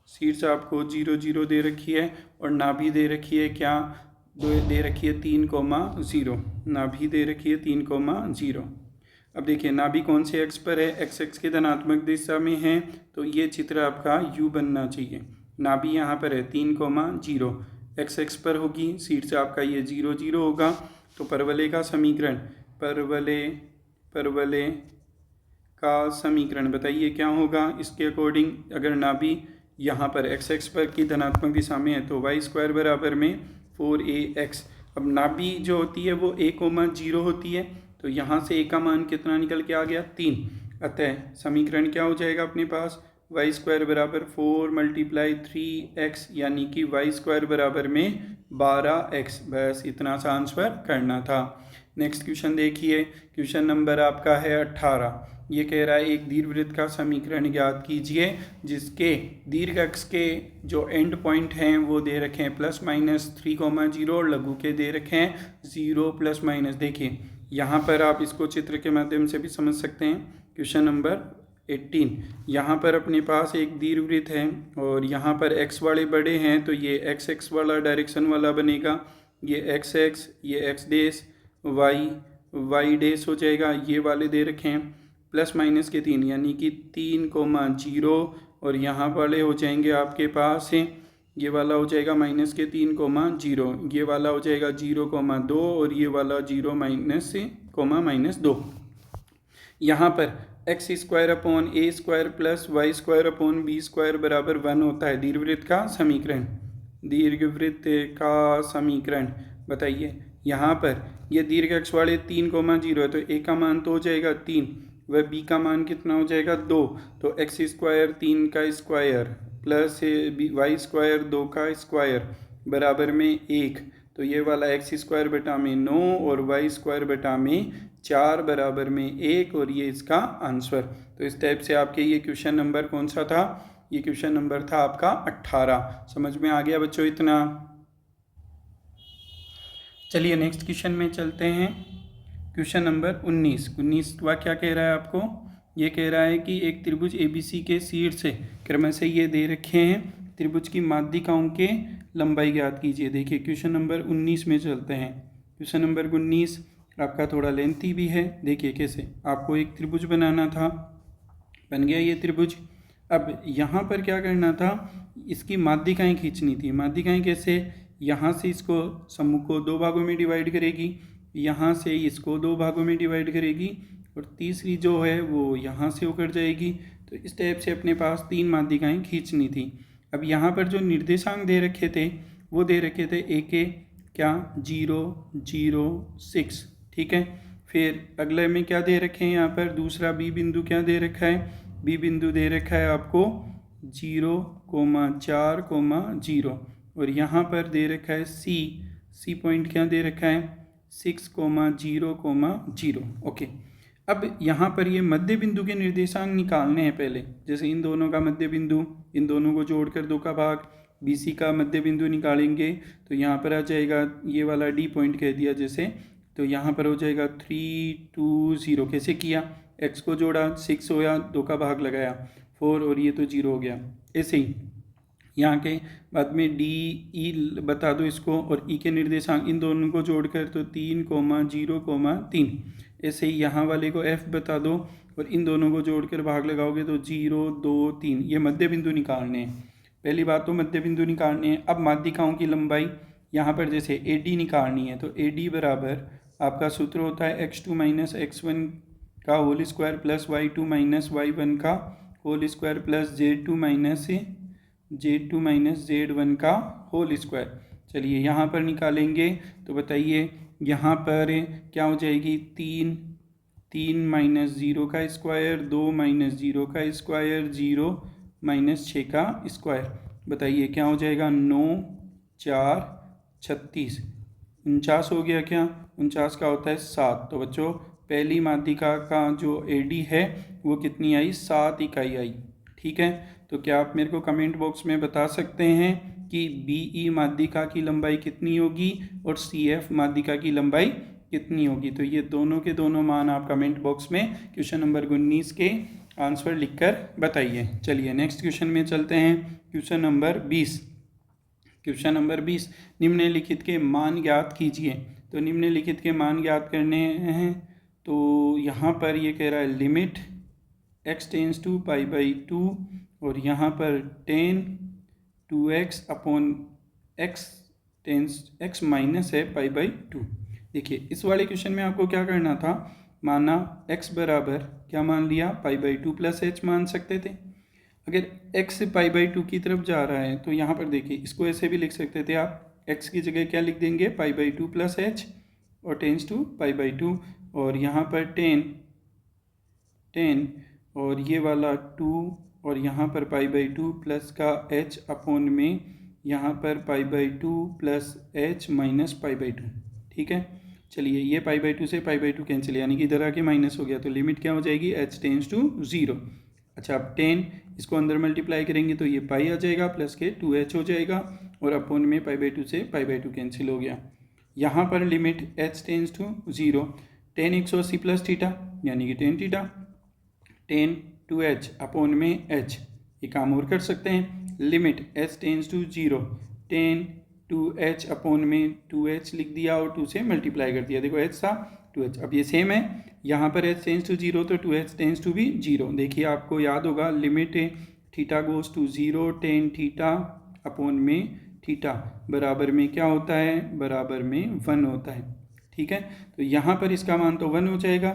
शीर्ष आपको 0 0 दे रखी है और नाभि दे रखी है क्या, दे रखी है 3,0, नाभि दे रखी है 3,0। अब देखिए नाभि कौन से एक्स पर है, एक्स एक्स के धनात्मक दिशा में है, तो ये चित्र आपका यू बनना चाहिए। नाभि यहाँ पर है 3,0, एक्स एक्स पर होगी, शीर्ष आपका ये 0 0 होगा। तो परवलय का समीकरण, परवलय का समीकरण बताइए क्या होगा। इसके अकॉर्डिंग अगर नाभि यहाँ पर एक्स एक्स पर की धनात्मक दिशा में है तो y² बराबर में 4ax। अब नाभि जो होती है वो a,0 होती है, तो यहाँ से a का मान कितना निकल के आ गया, 3। अतः समीकरण क्या हो जाएगा अपने पास, y² बराबर 4 × 3x, यानी कि y² बराबर में 12x। बस इतना सा आंसर करना था। नेक्स्ट क्वेश्चन देखिए, क्वेश्चन नंबर आपका है 18। ये कह रहा है एक दीर्घवृत्त का समीकरण ज्ञात कीजिए जिसके दीर्घ अक्ष के जो एंड पॉइंट हैं वो दे रखे हैं +-3,0 और लघु के दे रखे हैं 0 ±। देखिए यहाँ पर आप इसको चित्र के माध्यम से भी समझ सकते हैं। क्वेश्चन नंबर 18, यहाँ पर अपने पास एक दीर्घवृत्त है और यहाँ पर x वाले बड़े हैं तो ये एक्स एक्स वाला डायरेक्शन वाला बनेगा, ये एक्स एक्स, ये x डैश, y डैश हो जाएगा। ये वाले दे रखे हैं +- के 3 यानी कि 3,0 और यहाँ वाले हो जाएंगे आपके पास हैं, ये वाला हो जाएगा -3,0, ये वाला हो जाएगा 0,2 और ये वाला 0 -2। यहाँ पर x² + y² बराबर 1 होता है। दीर्घवृत्त का समीकरण, दीर्घवृत्त का समीकरण बताइए। यहाँ पर ये दीर्घ अक्ष वाले 3,0 है तो a का मान तो हो जाएगा 3, वह b का मान कितना हो जाएगा 2, तो x² 3 का स्क्वायर प्लस y² 2 का स्क्वायर बराबर में 1, तो ये वाला x² बटा में 9 और y² बटा में 4 बराबर में 1 और ये इसका आंसर। तो इस टाइप से आपके ये क्वेश्चन नंबर कौन सा था, ये क्वेश्चन नंबर था आपका 18। समझ में आ गया बच्चों इतना। चलिए नेक्स्ट क्वेश्चन में चलते हैं। क्वेश्चन नंबर 19 क्या कह रहा है आपको, ये कह रहा है कि एक त्रिभुज ABC के शीर्ष से क्रम से ये दे रखे हैं, त्रिभुज की माध्यिकाओं के लंबाई ज्ञात कीजिए। देखिए क्वेश्चन नंबर 19 में चलते हैं। क्वेश्चन नंबर 19 आपका थोड़ा लेंथी भी है। देखिए कैसे आपको एक त्रिभुज बनाना था, बन गया ये त्रिभुज। अब यहाँ पर क्या करना था, इसकी माध्यिकाएँ खींचनी थी। माध्यिकाएँ कैसे, यहाँ से इसको समूह को 2 भागों में डिवाइड करेगी, यहाँ से इसको 2 भागों में डिवाइड करेगी और तीसरी जो है वो यहाँ से होकर जाएगी। तो इस टाइप से अपने पास 3 माध्यिकाएँ खींचनी थी। अब यहाँ पर जो निर्देशांक दे रखे थे वो दे रखे थे a के क्या 0 0 6, ठीक है। फिर अगले में क्या दे रखे हैं, यहाँ पर दूसरा b बिंदु क्या दे रखा है, b बिंदु दे रखा है आपको 0,4,0 और यहाँ पर दे रखा है c पॉइंट क्या दे रखा है 6,0,0। ओके, अब यहाँ पर ये मध्य बिंदु के निर्देशांक निकालने हैं पहले। जैसे इन दोनों का मध्य बिंदु, इन दोनों को जोड़कर 2 का भाग, BC का मध्य बिंदु निकालेंगे तो यहाँ पर आ जाएगा ये वाला D पॉइंट कह दिया जैसे, तो यहाँ पर हो जाएगा 3 2 0। कैसे किया, x को जोड़ा 6 होया, 2 का भाग लगाया 4 और ये तो 0 हो गया। ऐसे ही यहाँ के बाद में D E बता दो इसको और E के निर्देशांक इन दोनों को जोड़कर तो 3,0,3। ऐसे ही यहाँ वाले को F बता दो और इन दोनों को जोड़कर भाग लगाओगे तो 0 2 3। ये मध्य बिंदु निकालने हैं। पहली बात तो मध्य बिंदु निकालने हैं। अब माध्यिकाओं की लंबाई यहाँ पर जैसे AD निकालनी है तो AD बराबर आपका सूत्र होता है x2 - x1 का whole square plus y2 - y1 का whole square plus z2 - z1 का होल स्क्वायर। चलिए यहाँ पर निकालेंगे तो बताइए यहाँ पर क्या हो जाएगी, 3 माइनस 0 का स्क्वायर, 2 माइनस 0 का स्क्वायर, 0 माइनस 6 का स्क्वायर। बताइए क्या हो जाएगा, 9 4 36, 49 हो गया क्या, 49 का होता है 7। तो बच्चों पहली माध्यिका का जो एडी है वो कितनी आई, 7 इकाई आई। ठीक है, तो क्या आप मेरे को कमेंट बॉक्स में बता सकते हैं कि बीई माध्यिका की लंबाई कितनी होगी और सीएफ माध्यिका की लंबाई कितनी होगी। तो ये दोनों के दोनों मान आप कमेंट बॉक्स में क्वेश्चन नंबर 19 के आंसर लिखकर बताइए। चलिए नेक्स्ट क्वेश्चन में चलते हैं। Question number 20। क्वेश्चन नंबर 20, निम्नलिखित के मान ज्ञात कीजिए। तो निम्नलिखित के मान ज्ञात करने हैं। तो यहाँ पर ये कह रहा है limit x tends to pi by 2 और यहाँ पर 10 2x अपॉन x माइनस है पाई बाई 2। देखिए इस वाले क्वेश्चन में आपको क्या करना था, माना x बराबर क्या मान लिया, पाई बाई 2 प्लस h मान सकते थे। अगर x से पाई बाई 2 की तरफ जा रहा है तो यहाँ पर देखिए इसको ऐसे भी लिख सकते थे आप, x की जगह क्या लिख देंगे, पाई बाई 2 प्लस h और टेंस टू पाई बाई 2 और यहाँ पर 10 और ये वाला 2 और यहाँ पर पाई बाई 2 प्लस का h अपॉन में यहाँ पर पाई by 2 plus h minus pi by 2। ठीक है, चलिए ये पाई बाई 2 से पाई बाई 2 कैंसिल, यानी कि इधर आके माइनस हो गया, तो लिमिट क्या हो जाएगी, h टेंस टू 0। अच्छा अब 10 इसको अंदर मल्टीप्लाई करेंगे तो ये पाई आ जाएगा प्लस के 2h हो जाएगा और अपॉन में पाई बाई 2 से पाई बाई 2 कैंसिल हो गया। यहाँ पर limit h tends to 0, 10 180 plus theta यानी कि 10 थीटा, 10 2h अपॉन में h। ये काम और कर सकते हैं, limit h tends to 0, 10 2h upon में 2h लिख दिया और 2 से मल्टीप्लाई कर दिया, देखो h था 2h। अब ये सेम है, यहाँ पर h टेंस टू 0 तो 2h टेंस टू भी 0। देखिए आपको याद होगा limit theta goes to 0, 10 theta upon में थीटा बराबर में क्या होता है, बराबर में 1 होता है। ठीक है, तो यहाँ पर इसका मान तो 1 हो जाएगा,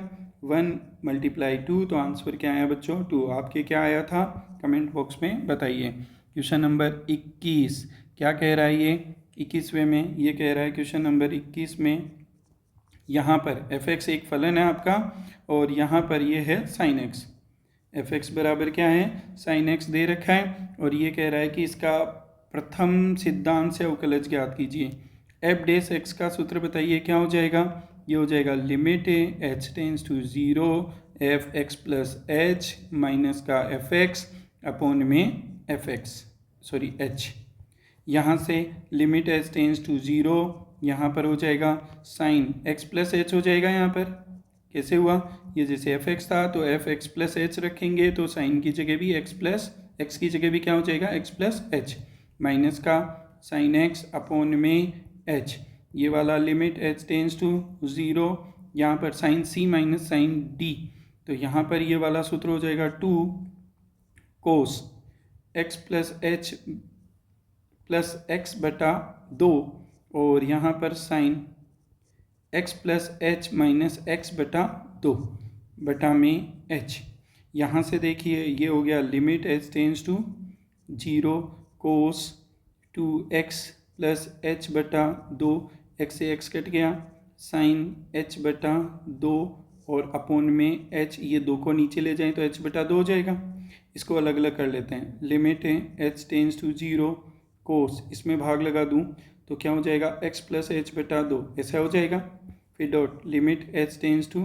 1 मल्टीप्लाई 2, तो आंसर क्या आया बच्चों, 2। आपके क्या आया था कमेंट बॉक्स में बताइए। क्वेश्चन नंबर 21 क्या कह रहा है, ये 21वें में ये कह रहा है क्वेश्चन नंबर 21 में, यहाँ पर f(x) एक फलन है आपका और यहाँ पर ये है sin x। f(x) बराबर क्या है, sin x दे रखा है और ये कह रहा है कि इसका प्रथम सिद्धांत से अवकलज ज्ञात कीजिए। f डैश x का सूत्र बताइए क्या हो जाएगा, ये हो जाएगा limit h tends to 0 f(x) plus h minus का f(x) अपॉन में h। यहाँ से लिमिट h टेंस टू 0, यहाँ पर हो जाएगा साइन x प्लस h हो जाएगा। यहाँ पर कैसे हुआ, ये जैसे f(x) था तो f(x) प्लस h रखेंगे तो साइन की जगह भी x की जगह भी क्या हो जाएगा, x प्लस h माइनस का साइन x अपॉन में h। ये वाला लिमिट h टेंस टू 0, यहाँ पर sine c minus sine d, तो यहाँ पर ये वाला सूत्र हो जाएगा 2 cos x plus h plus x बटा 2 और यहाँ पर sine x plus h minus x बटा 2 बटा में h। यहाँ से देखिए ये हो गया limit h tends to 0 cos 2x plus h बटा 2, x से x कट गया, साइन h बटा 2 और अपॉन में h, ये 2 को नीचे ले जाएं तो h बटा 2 हो जाएगा। इसको अलग अलग कर लेते हैं, लिमिट h टेंस टू 0 कोस, इसमें भाग लगा दूं तो क्या हो जाएगा, x प्लस h बटा 2 ऐसा हो जाएगा। फिर dot limit h tends to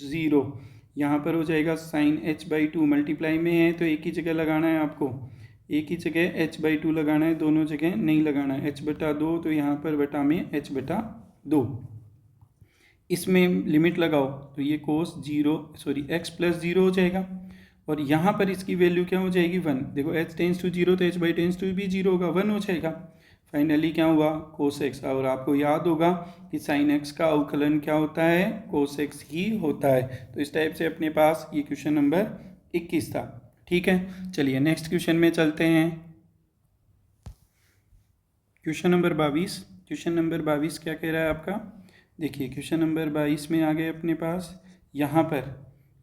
0, यहाँ पर हो जाएगा साइन h बाई 2, मल्टीप्लाई में है तो एक ही जगह लगाना है आपको, एक ही जगह h बाई 2 लगाना है, दोनों जगह नहीं लगाना है। h बटा 2 तो यहाँ पर बटा में h बटा 2, इसमें लिमिट लगाओ तो ये कोस x प्लस 0 हो जाएगा और यहाँ पर इसकी वैल्यू क्या हो जाएगी 1। देखो h टेंस टू 0 तो h बाई टेंस टू भी 0 होगा, 1 हो जाएगा। फाइनली क्या हुआ, कोस x। और आपको याद होगा कि साइन x का अवकलन क्या होता है, कोस x ही होता है। तो इस टाइप से अपने पास ये क्वेश्चन नंबर 21 था। ठीक है, चलिए नेक्स्ट क्वेश्चन में चलते हैं। Question number 22। क्वेश्चन नंबर 22 क्या कह रहा है आपका, देखिए क्वेश्चन नंबर 22 में आ गए अपने पास। यहाँ पर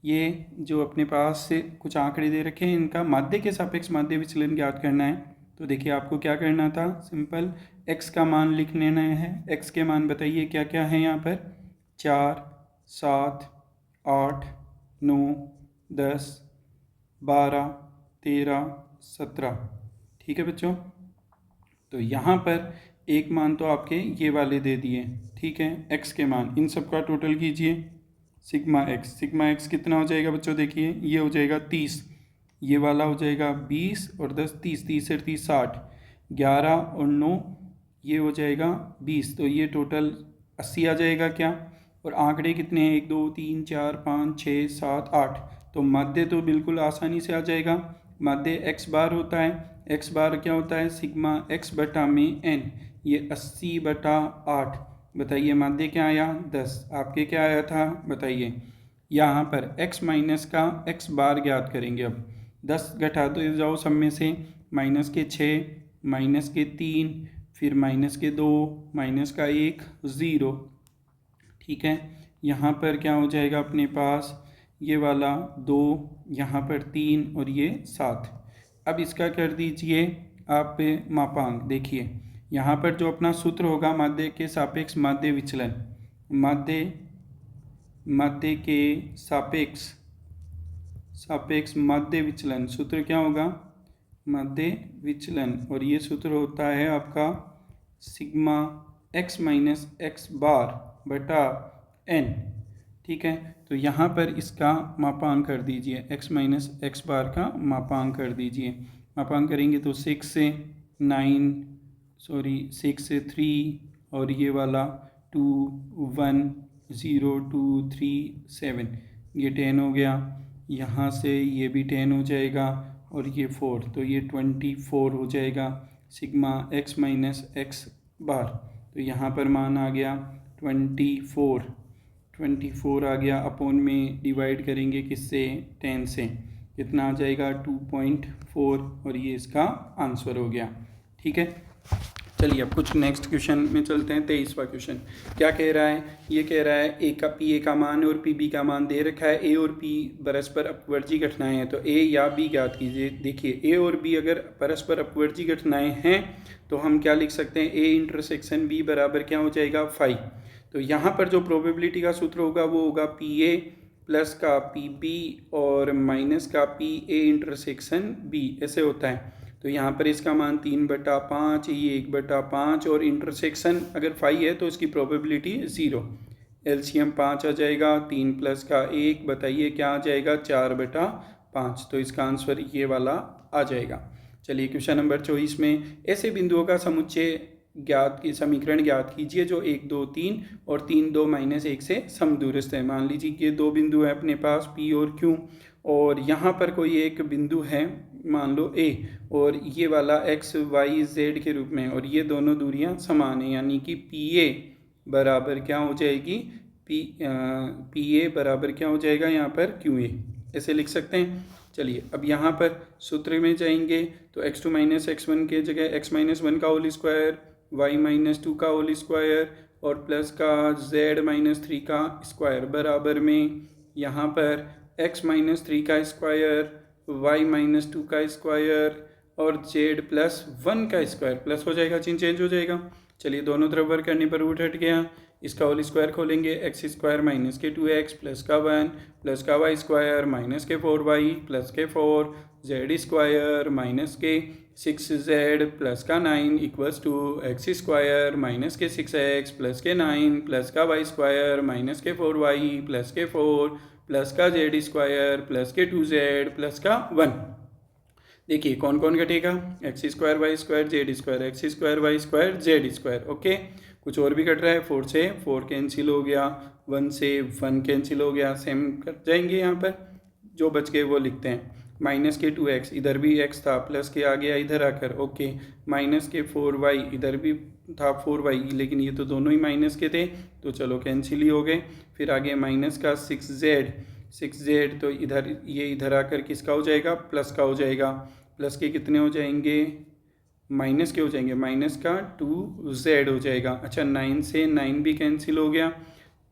ये जो अपने पास से कुछ आंकड़े दे रखे हैं, इनका माध्य के सापेक्ष माध्य विचलन ज्ञात करना है। तो देखिए आपको क्या करना था, सिंपल x का मान लिख लेना है। x के मान बताइए क्या क्या है यहाँ पर, 4, 7, 8, 9, 10, 12, 13, 17। ठीक है बच्चों, तो यहाँ पर एक मान तो आपके ये वाले दे दिए, ठीक है, x के मान, इन सब का टोटल कीजिए सिग्मा x कितना हो जाएगा बच्चों, देखिए ये हो जाएगा 30, ये वाला हो जाएगा 20 और 10 30, 30 से 30 60, 11 और 9 ये हो जाएगा 20, तो ये टोटल 80 आ जाएगा क्या। और आंकड़े कितने हैं, 1 2 3 4 5 6 7 8, तो माध्य तो बिल्कुल आसानी से आ जाएगा। माध्य x बार होता है, x बार क्या होता है, सिग्मा x बटा में n, ये 80/8। बताइए माध्य क्या आया, 10। आपके क्या आया था बताइए। यहाँ पर x माइनस का x बार ज्ञात करेंगे। अब 10 घटा दो जाओ सब में से, माइनस के 6, माइनस के 3, फिर माइनस के 2, माइनस का 1, 0। ठीक है, यहाँ पर क्या हो जाएगा अपने पास, ये वाला 2, यहाँ पर 3 और ये 7। अब इसका कर दीजिए आप मापांक। देखिए यहाँ पर जो अपना सूत्र होगा माध्य के सापेक्ष माध्य विचलन, माध्य के सापेक्ष माध्य विचलन, सूत्र क्या होगा, माध्य विचलन, और ये सूत्र होता है आपका सिग्मा x माइनस एक्स बार बटा n। ठीक है, तो यहाँ पर इसका मापांक कर दीजिए, x माइनस एक्स बार का मापांक कर दीजिए। मापांक करेंगे तो 6 से 3 और ये वाला 2 1 0 2 3 7, ये 10 हो गया। यहाँ से ये भी 10 हो जाएगा और ये 4, तो ये 24 हो जाएगा सिग्मा x माइनस एक्स बार। तो यहाँ पर मान आ गया 24 आ गया, अपोन में डिवाइड करेंगे किससे, 10 से, कितना आ जाएगा 2.4, और ये इसका आंसर हो गया। ठीक है, चलिए अब कुछ नेक्स्ट क्वेश्चन में चलते हैं। 23वां क्वेश्चन क्या कह रहा है, ये कह रहा है ए का पी ए का मान और पी बी का मान दे रखा है। ए और पी परस्पर अपवर्जी घटनाएं हैं, तो ए या बी ज्ञात कीजिए। देखिए ए और बी अगर परस्पर अपवर्जी घटनाएं हैं तो हम क्या लिख सकते हैं, ए इंटरसेक्शन बी बराबर क्या हो जाएगा 5। तो यहाँ पर जो प्रोबेबिलिटी का सूत्र होगा वो होगा पी ए प्लस का पी बी और माइनस का पी ए इंटरसेक्शन बी, ऐसे होता है। तो यहाँ पर इसका मान 3/5, ये 1/5, और इंटरसेक्शन अगर 5 है तो इसकी प्रोबेबिलिटी 0। एलसीएम 5 आ जाएगा, 3 प्लस का 1, बताइए क्या आ जाएगा 4/5। तो इसका आंसर ये वाला आ जाएगा। चलिए क्वेश्चन नंबर 24 में ऐसे बिंदुओं का समुच्चय ज्ञात की समीकरण ज्ञात कीजिए जो 1 2 3 और 3 2 -1 से समदूरस्थ है। मान लीजिए कि 2 बिंदु है अपने पास P और Q, और यहाँ पर कोई एक बिंदु है मान लो A, और ये वाला x y z के रूप में, और ये दोनों दूरियां समान हैं, यानी कि PA बराबर क्या हो जाएगी, PA बराबर क्या हो जाएगा यहाँ पर QA, ऐसे लिख सकते हैं। चलिए अब यहाँ पर सूत्र में जाएंगे तो x2 - x1 के जगह x - 1 का होल स्क्वायर, y - 2 का होल स्क्वायर और प्लस का z - 3 का स्क्वायर बराबर में यहाँ पर x - 3 का स्क्वायर, y - 2 का स्क्वायर और z + 1 का स्क्वायर, प्लस हो जाएगा, चिन्ह चेंज हो जाएगा। चलिए दोनों तरफ वर्क करने पर रूट हट गया, इसका होल स्क्वायर खोलेंगे, x² - के 2x प्लस का 1 प्लस का y स्क्वायर माइनस के 4y प्लस के 4 z² माइनस के 6z प्लस का 9 इक्वल्स टू x² माइनस के 6x प्लस के 9 प्लस का y स्क्वायर माइनस के 4y प्लस के 4 प्लस का z² प्लस के 2z प्लस का 1। देखिए कौन कौन घटेगा, x² y square z², x² y square z²। Okay, कुछ और भी घट रहा है, 4 से 4 कैंसिल हो गया, 1 से 1 कैंसिल हो गया, सेम कर जाएंगे। यहाँ पर जो बच गए वो लिखते हैं, माइनस के 2x, इधर भी x था, प्लस के आ गया इधर आकर, ओके, माइनस के 4y, इधर भी था 4y, लेकिन ये तो दोनों ही माइनस के थे तो चलो कैंसिल ही हो गए। फिर आगे माइनस का 6z, तो इधर ये इधर आकर किसका हो जाएगा, प्लस का हो जाएगा, प्लस के कितने हो जाएंगे, माइनस के हो जाएंगे, माइनस का 2z हो जाएगा। अच्छा 9 से 9 भी कैंसिल हो गया,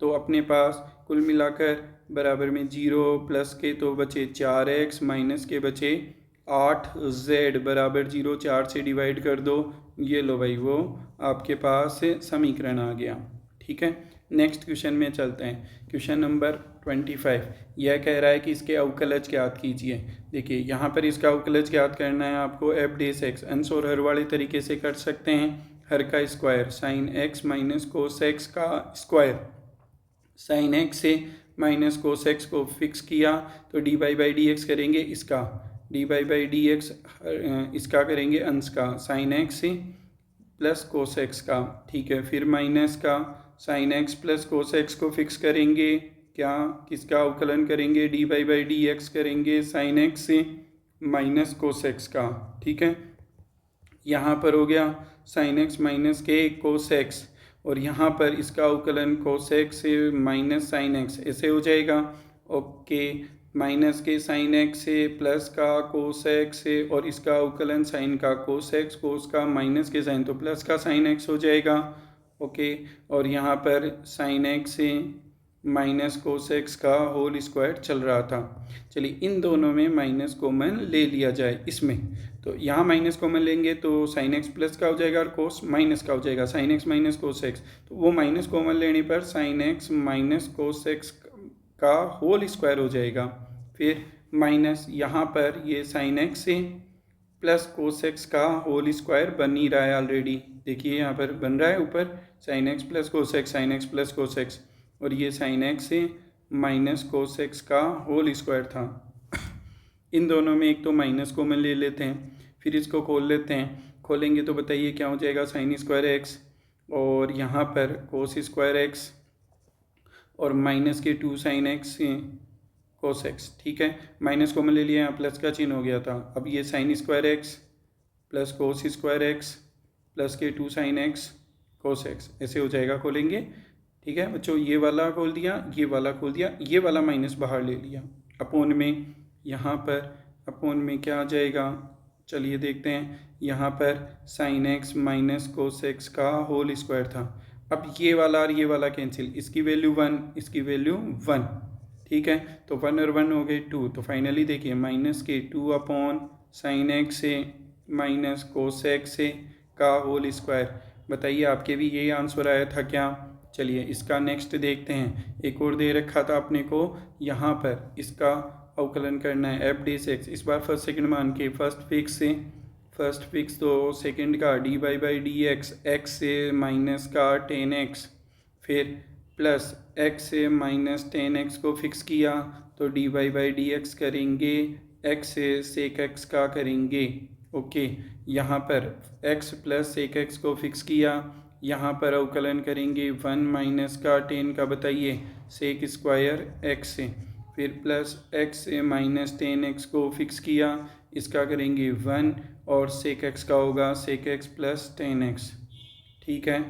तो अपने पास कुल मिलाकर बराबर में 0, प्लस के तो बचे 4x, माइनस के बचे 8z बराबर 0 4 से डिवाइड कर दो, ये लो भाई वो आपके पास समीकरण आ गया। ठीक है, नेक्स्ट क्वेश्चन में चलते हैं। क्वेश्चन नंबर 25 यह कह रहा है कि इसके अवकलज ज्ञात कीजिए। देखिए यहाँ पर इसका अवकलज ज्ञात करना है आपको। एफ डेस एक्स अंश और हर वाले तरीके से कर सकते हैं। हर का square sine x minus cos x का स्क्वायर, साइन एक्स से माइनस कोस एक्स को फिक्स किया तो D by by D x करेंगे इसका, D by by D x इसका करेंगे अंश का साइन एक्स से प्लस कोस एक्स का। ठीक है, फिर माइनस का sine x plus cos x को फिक्स करेंगे, क्या किसका अवकलन करेंगे, D by by D x करेंगे साइन एक्स से माइनस कोस एक्स का। ठीक है, यहाँ पर हो गया साइन एक्स माइनस के कोस एक्स, और यहाँ पर इसका अवकलन कोस एक्स से माइनस साइन एक्स, ऐसे हो जाएगा। ओके, माइनस के साइन एक्स से प्लस का कोस एक्स से, और इसका अवकलन साइन का कोस एक्स, कोस का माइनस के साइन तो प्लस का साइन एक्स हो जाएगा। ओके, और यहाँ पर साइन एक्स से माइनस कोस एक्स का होल स्क्वायर चल रहा था। चलिए इन दोनों में माइनस कॉमन ले लिया जाए इसमें, तो यहाँ माइनस कॉमन लेंगे तो साइन एक्स प्लस का हो जाएगा और कोस माइनस का हो जाएगा, sine x minus cos x. तो वो माइनस कॉमन लेने पर sine x minus cos x का होल स्क्वायर हो जाएगा। फिर माइनस यहाँ पर ये साइन एक्स से प्लस कोस एक्स का होल स्क्वायर बन ही रहा है ऑलरेडी। देखिए यहाँ पर बन रहा है ऊपर sine x plus cos x, sine x plus cos x, और ये साइन एक्स से माइनस कोस एक्स का होल स्क्वायर था। इन दोनों में एक तो माइनस कॉमन ले लेते हैं, फिर इसको खोल लेते हैं। खोलेंगे तो बताइए क्या हो जाएगा, साइन स्क्वायर एक्स और यहाँ पर कोस स्क्वायर एक्स और माइनस के 2 साइन एक्स कोस एक्स। ठीक है, माइनस कॉमन ले लिया, यहाँ प्लस का चिन्ह हो गया था। अब ये sine square x plus cos square x plus के 2 साइन एक्स कोस एक्स, ऐसे हो जाएगा। खोलेंगे, ठीक है बच्चों, ये वाला खोल दिया, ये वाला खोल दिया, ये वाला माइनस बाहर ले लिया। अपोन में यहाँ पर अपोन में क्या आ जाएगा, चलिए देखते हैं। यहाँ पर sine x minus cos x का होल स्क्वायर था। अब ये वाला और ये वाला कैंसिल, इसकी वैल्यू 1, इसकी वैल्यू 1। ठीक है, तो 1 और 1 हो गए 2। तो फाइनली देखिए माइनस के 2 अपॉन साइन एक्स से माइनस कोस एक्स से का होल स्क्वायर। बताइए आपके भी यही आंसर आया था क्या। चलिए इसका नेक्स्ट देखते हैं। एक और दे रखा था अपने को, यहाँ पर इसका अवकलन करना है एफ डी एक्स। इस बार फर्स्ट सेकंड मान के फर्स्ट फिक्स से, फर्स्ट फिक्स तो सेकंड का D by by D x, x से माइनस का 10x, फिर प्लस एक्स से माइनस 10x को फिक्स किया तो D by by D x करेंगे, एक्स से सेक एक्स का करेंगे। ओके, यहाँ पर x प्लस सेक एक्स को फिक्स किया, यहाँ पर अवकलन करेंगे 1 माइनस का 10 का बताइए सेक स्क्वायर एक्स से, फिर प्लस एक्स से माइनस 10x को फिक्स किया, इसका करेंगे 1 और सेक एक्स का होगा सेक एक्स प्लस 10x। ठीक है,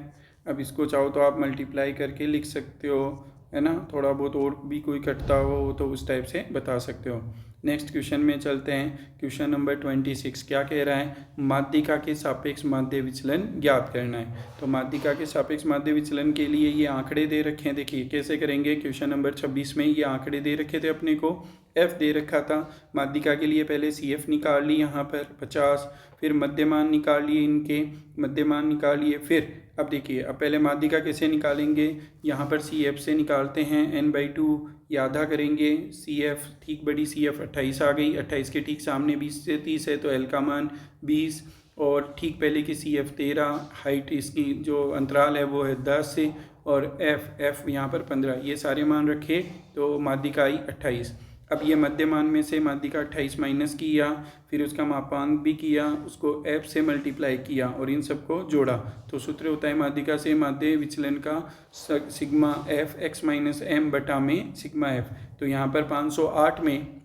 अब इसको चाहो तो आप मल्टीप्लाई करके लिख सकते हो, है ना। थोड़ा बहुत और भी कोई कटता हो तो उस टाइप से बता सकते हो। नेक्स्ट क्वेश्चन में चलते हैं। क्वेश्चन नंबर 26 क्या कह रहा है, माध्यिका के सापेक्ष माध्य विचलन ज्ञात करना है। तो माध्यिका के सापेक्ष माध्य विचलन के लिए ये आंकड़े दे रखे हैं। देखिए कैसे करेंगे। क्वेश्चन नंबर 26 में ये आंकड़े दे रखे थे अपने को, f दे रखा था। माध्यिका के लिए पहले CF निकाल ली यहाँ पर 50, फिर मध्यमान निकाल लिए, इनके मध्यमान निकाल लिए। फिर अब देखिए, अब पहले माध्यिका कैसे निकालेंगे, यहाँ पर CF से निकालते हैं n/2, ये आधा करेंगे। CF ठीक बड़ी CF 28 आ गई, 28 के ठीक सामने 20 से 30 है तो L का मान 20, और ठीक पहले की CF 13, हाइट इसकी जो अंतराल है वो है 10 से, और F यहाँ पर 15, ये सारे मान रखे तो माध्यिका आई 28। अब ये मध्यमान में से माध्यिका 28 माइनस किया, फिर उसका मापांक भी किया, उसको f से मल्टीप्लाई किया और इन सबको जोड़ा। तो सूत्र होता है माध्यिका से माध्य विचलन का sigma f x minus m बटा में सिग्मा f। तो यहाँ पर 508 में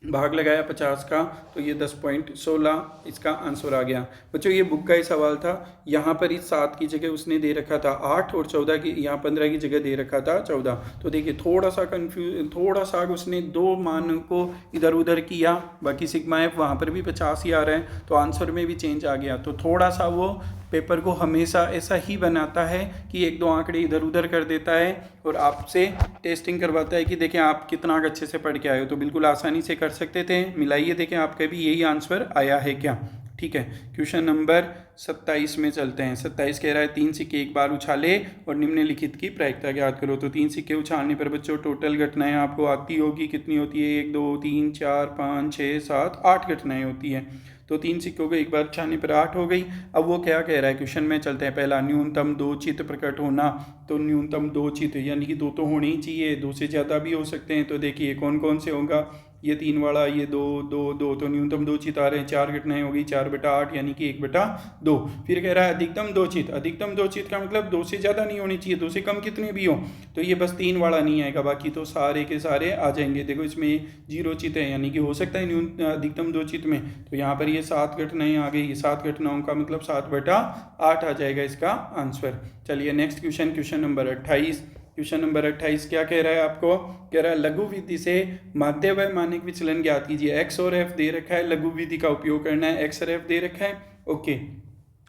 भाग लगाया 50 का तो ये 10.16 इसका आंसर आ गया। बच्चों ये बुक का ही सवाल था। यहाँ पर इस 7 की जगह उसने दे रखा था 8 और 14 की, यहाँ 15 की जगह दे रखा था 14। तो देखिए थोड़ा सा उसने 2 मान को इधर उधर किया, बाकी सिग्मा एफ वहाँ पर भी 50 ही आ रहा है तो आंसर में भी चेंज आ गया। तो थोड़ा सा वो पेपर को हमेशा ऐसा ही बनाता है कि एक दो आंकड़े इधर उधर कर देता है और आपसे टेस्टिंग करवाता है कि देखें आप कितना अच्छे से पढ़ के आए हो। तो बिल्कुल आसानी से कर सकते थे। मिलाइए, देखें आपका भी यही आंसर आया है क्या। ठीक है, क्वेश्चन नंबर 27 में चलते हैं। 27 कह रहा है 3 सिक्के एक बार उछाले और निम्नलिखित की प्रायिकता ज्ञात करो। तो 3 सिक्के उछालने पर बच्चों टोटल घटनाएं आपको आती होगी, कितनी होती है, 1 2 3 4 5 6 7 8 घटनाएं होती हैं। तो 3 सिक्कों को एक बार उछालने पर 8 हो गई। अब वो क्या कह रहा है क्वेश्चन में, चलते हैं। पहला, न्यूनतम 2 चित्त प्रकट होना। तो न्यूनतम 2 चित्त यानी कि 2 तो होने ही चाहिए, 2 से ज़्यादा भी हो सकते हैं। तो देखिए कौन कौन से होगा, ये 3 वाला, ये 2 2 2, तो न्यूनतम 2 चित्त आ रहे हैं। 4 घटनाएं होगी, 4/8 यानी कि 1/2। फिर कह रहा है अधिकतम 2 चित्त। अधिकतम 2 चित्त का मतलब 2 से ज़्यादा नहीं होनी चाहिए, 2 से कम कितने भी हो। तो ये बस 3 वाला नहीं आएगा, बाकी तो सारे के सारे आ जाएंगे। देखो इसमें 0 चित्त है, यानी कि हो सकता है अधिकतम 2 चित्त में। तो यहाँ पर ये 7 घटनाएं आ गई। 7 घटनाओं का मतलब 7/8 आ जाएगा इसका आंसर। चलिए next question, question number 28। Question number 28 क्या कह रहा है आपको, कह रहा है लघु विधि से माध्य व मानक विचलन ज्ञात कीजिए। एक्स और एफ दे रखा है, लघु विधि का उपयोग करना है। एक्स और एफ दे रखा है। ओके,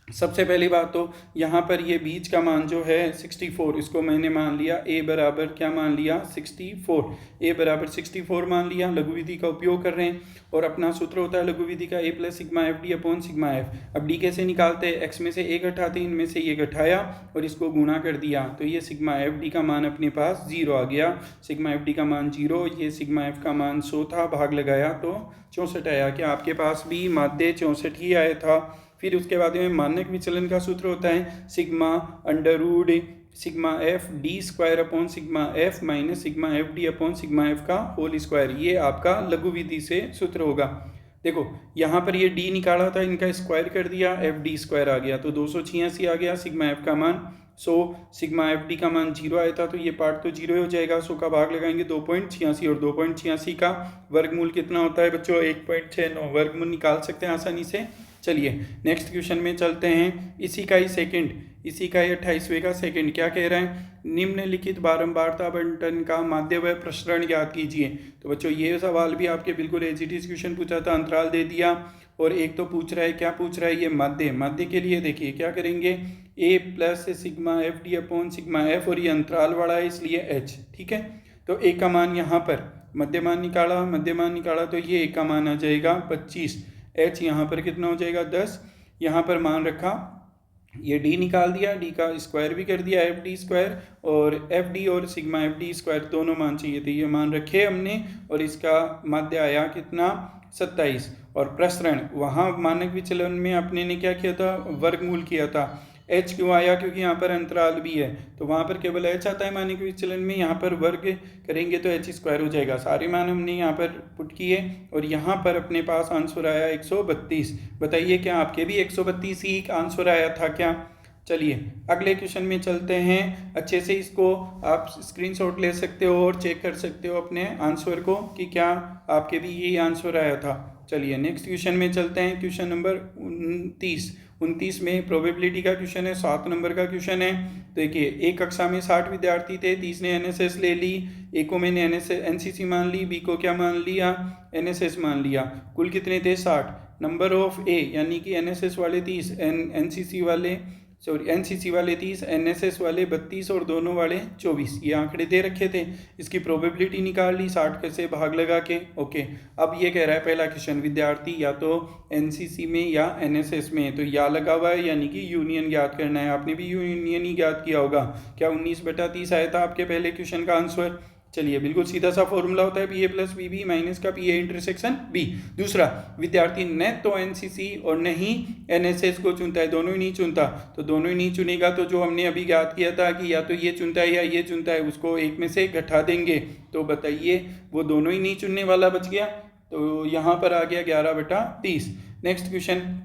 सबसे पहली बात तो यहाँ पर ये बीच का मान जो है 64, इसको मैंने मान लिया ए बराबर क्या मान लिया 64। ए बराबर 64 मान लिया। लघु विधि का उपयोग कर रहे हैं और अपना सूत्र होता है लघु विधि का a + sigma F D upon sigma F. अब डी कैसे निकालते हैं, एक्स में से एक घटाते हैं, इनमें से ये घटाया और इसको गुणा कर दिया। तो ये सिग्मा एफ डी का मान अपने पास 0 आ गया। सिग्मा एफ डी का मान 0, ये सिग्मा एफ का मान 100 था, भाग लगाया तो 64 आया। क्या आपके पास भी माध्य 64 ही आया था। फिर उसके बाद में मानक विचलन का सूत्र होता है sigma under root sigma F D square upon sigma F minus sigma F D upon sigma F का होल स्क्वायर। ये आपका लघु विधि से सूत्र होगा। देखो यहाँ पर ये डी निकाला था, इनका स्क्वायर कर दिया, एफ डी स्क्वायर आ गया तो 286 आ गया। सिग्मा एफ का मान 100, सिग्मा एफ डी का मान 0 आया था, तो ये पार्ट तो 0 हो जाएगा। 100 का भाग लगाएंगे 2.86 और 2.86 का वर्गमूल कितना होता है बच्चों 1.69। वर्गमूल निकाल सकते हैं आसानी से। चलिए नेक्स्ट क्वेश्चन में चलते हैं। इसी का ही 28वें का सेकंड क्या कह रहा है, निम्नलिखित बारंबारता बंटन का माध्य व प्रसरण ज्ञात कीजिए। तो बच्चों ये सवाल भी आपके बिल्कुल एज इट इज क्वेश्चन पूछा था, अंतराल दे दिया और एक तो पूछ रहा है, क्या पूछ रहा है ये माध्य के लिए। देखिए क्या करेंगे, a + sigma F D upon sigma F और ये अंतराल वाला है इसलिए h। ठीक है, तो a का मान यहाँ पर मध्यमान निकाला तो ये a का मान आ जाएगा 25। h यहाँ पर कितना हो जाएगा 10, यहाँ पर मान रखा, ये d निकाल दिया, d का स्क्वायर भी कर दिया एफ डी स्क्वायर, और एफ डी और सिग्मा एफ डी स्क्वायर दोनों मान चाहिए थे, ये मान रखे हमने और इसका माध्य आया कितना 27। और प्रसरण वहाँ मानक विचलन में अपने ने क्या किया था, वर्गमूल किया था। h क्यों आया, क्योंकि यहाँ पर अंतराल भी है तो वहाँ पर केवल h आता है मानक विचलन में, यहाँ पर वर्ग करेंगे तो h स्क्वायर हो जाएगा। सारे मान हमने यहाँ पर पुट किए और यहाँ पर अपने पास आंसर आया 132। बताइए क्या आपके भी 132 ही आंसर आया था क्या। चलिए अगले क्वेश्चन में चलते हैं। अच्छे से इसको आप स्क्रीनशॉट ले सकते हो और चेक कर सकते हो अपने आंसर को कि क्या आपके भी यही आंसर आया था। चलिए नेक्स्ट क्वेश्चन में चलते हैं। क्वेश्चन नंबर 29 में प्रोबेबिलिटी का क्वेश्चन है, 7 नंबर का क्वेश्चन है। देखिए एक कक्षा में 60 विद्यार्थी थे, 30 ने एनएसएस ले ली, ए को मैंने एनसीसी मान ली, बी को क्या मान लिया एनएसएस मान लिया। कुल कितने थे 60। नंबर ऑफ ए यानी कि एनएसएस वाले 30, एनसीसी वाले 30, एनएसएस वाले 32 और दोनों वाले 24। ये आंकड़े दे रखे थे, इसकी प्रोबेबिलिटी निकाल ली 60 से भाग लगा के। ओके, अब ये कह रहा है पहला क्वेश्चन, विद्यार्थी या तो एनसीसी में या एनएसएस में, तो या लगा हुआ है यानी कि यूनियन ज्ञात करना है। आपने भी यूनियन ही ज्ञात किया होगा। क्या 19/30 आया था आपके पहले क्वेश्चन का आंसर। चलिए बिल्कुल सीधा सा फॉर्मूला होता है PA + BB माइनस का PA इंटरसेक्शन B। दूसरा, विद्यार्थी न तो एनसीसी और न ही एनएसएस को चुनता है, दोनों ही नहीं चुनता। तो दोनों ही नहीं चुनेगा तो जो हमने अभी ज्ञात किया था कि या तो ये चुनता है या ये चुनता है, उसको एक में से घटा देंगे। तो बताइए वो दोनों ही नहीं चुनने वाला बच गया, तो यहाँ पर आ गया 11/30। नेक्स्ट क्वेश्चन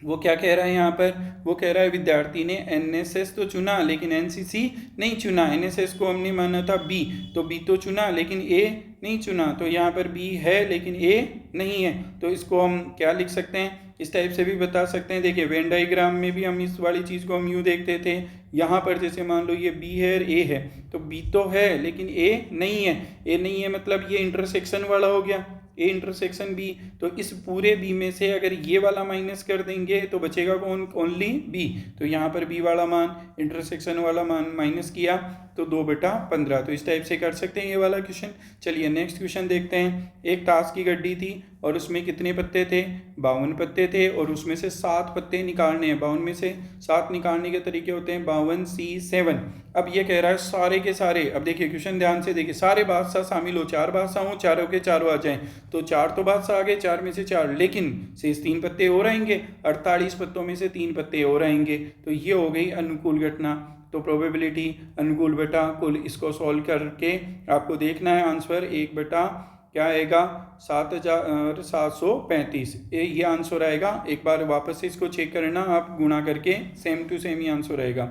वो क्या कह रहा है यहाँ पर, वो कह रहा है विद्यार्थी ने एनएसएस तो चुना लेकिन एनसीसी नहीं चुना। एनएसएस को हमने माना था बी, तो बी तो चुना लेकिन ए नहीं चुना। तो यहाँ पर बी है लेकिन ए नहीं है, तो इसको हम क्या लिख सकते हैं, इस टाइप से भी बता सकते हैं। देखिए वेन डायग्राम में भी हम इस वाली चीज़ को हम यूँ देखते थे। यहाँ पर जैसे मान लो ये बी है और ए है, तो बी तो है लेकिन ए नहीं है। ए नहीं है मतलब ये इंटरसेक्शन वाला हो गया। ए इंटरसेक्शन बी, तो इस पूरे बी में से अगर ये वाला माइनस कर देंगे तो बचेगा कौन, ओनली बी। तो यहाँ पर बी वाला मान इंटरसेक्शन वाला मान माइनस किया तो 2/15। तो इस टाइप से कर सकते हैं ये वाला क्वेश्चन। चलिए नेक्स्ट क्वेश्चन देखते हैं। एक ताश की गड्डी थी और उसमें कितने पत्ते थे, 52 पत्ते थे, और उसमें से 7 पत्ते निकालने हैं। 52 में से 7 निकालने के तरीके होते हैं 52C7। अब ये कह रहा है सारे के सारे, अब देखिए क्वेश्चन ध्यान से देखिए, सारे बादशाह शामिल हो, 4 बादशाह हों, चारों के चारों आ जाएं, तो 4 तो बादशाह आ गए, 4 में से 4, लेकिन शेष 3 पत्ते और आएंगे, 48 पत्तों में से 3 पत्ते और आएंगे। तो ये हो गई अनुकूल घटना। तो प्रोबेबिलिटी अनुकूल बटा कुल, इसको सॉल्व करके आपको देखना है आंसर 1 बटा क्या आएगा 7735, ये आंसर आएगा। एक बार वापस से इसको चेक करना आप, गुणा करके सेम टू सेम ही आंसर आएगा।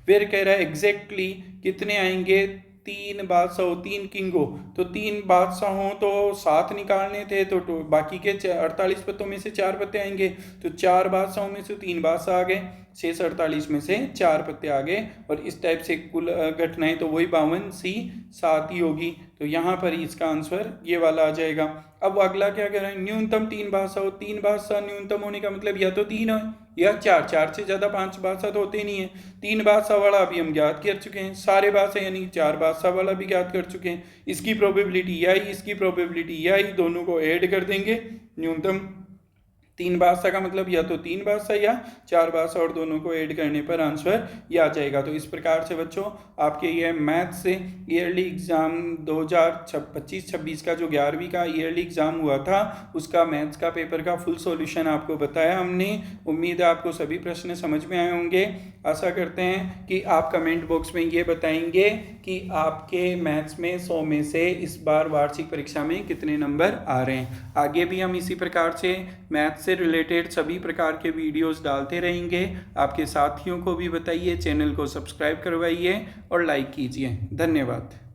फिर कह रहा है एग्जैक्टली कितने आएंगे, 3 बादशाह हो, 3 किंग हो, तो 3 बादशाह हों तो 7 निकालने थे, तो बाकी के 48 पत्तों में से 4 पत्ते आएंगे, तो 4 बादशाहों में से 3 बादशाह आ गए, 648 में से 4 पत्ते आ गए, और इस टाइप से कुल घटनाएं तो वही 52C7 ही होगी। तो यहाँ पर इसका आंसर ये वाला आ जाएगा। अब अगला क्या कह रहे हैं, न्यूनतम 3 बादशाह हो, 3 बादशाह न्यूनतम होने का मतलब या तो 3 है या 4, 4 से ज़्यादा 5 बादशाह तो होते नहीं है। 3 बादशाह वाला अभी हम ज्ञात कर चुके हैं, सारे बादशाह यानी 4 बादशाह वाला भी ज्ञात कर चुके हैं। इसकी प्रोबेबिलिटी यही, इसकी प्रोबेबिलिटी यही, दोनों को ऐड कर देंगे। न्यूनतम 3 बादशाह का मतलब या तो 3 बादशाह या 4 बादशाह, और दोनों को ऐड करने पर आंसर ये आ जाएगा। तो इस प्रकार से बच्चों आपके ये मैथ से ईयरली एग्ज़ाम 2025-26 का जो 11वीं का ईयरली एग्ज़ाम हुआ था उसका मैथ्स का पेपर का फुल सॉल्यूशन आपको बताया हमने। उम्मीद है आपको सभी प्रश्न समझ में आए होंगे। आशा करते हैं कि आप कमेंट बॉक्स में ये बताएंगे कि आपके मैथ्स में 100 में से इस बार वार्षिक परीक्षा में कितने नंबर आ रहे हैं। आगे भी हम इसी प्रकार से मैथ्स से रिलेटेड सभी प्रकार के वीडियोस डालते रहेंगे। आपके साथियों को भी बताइए, चैनल को सब्सक्राइब करवाइए और लाइक कीजिए। धन्यवाद।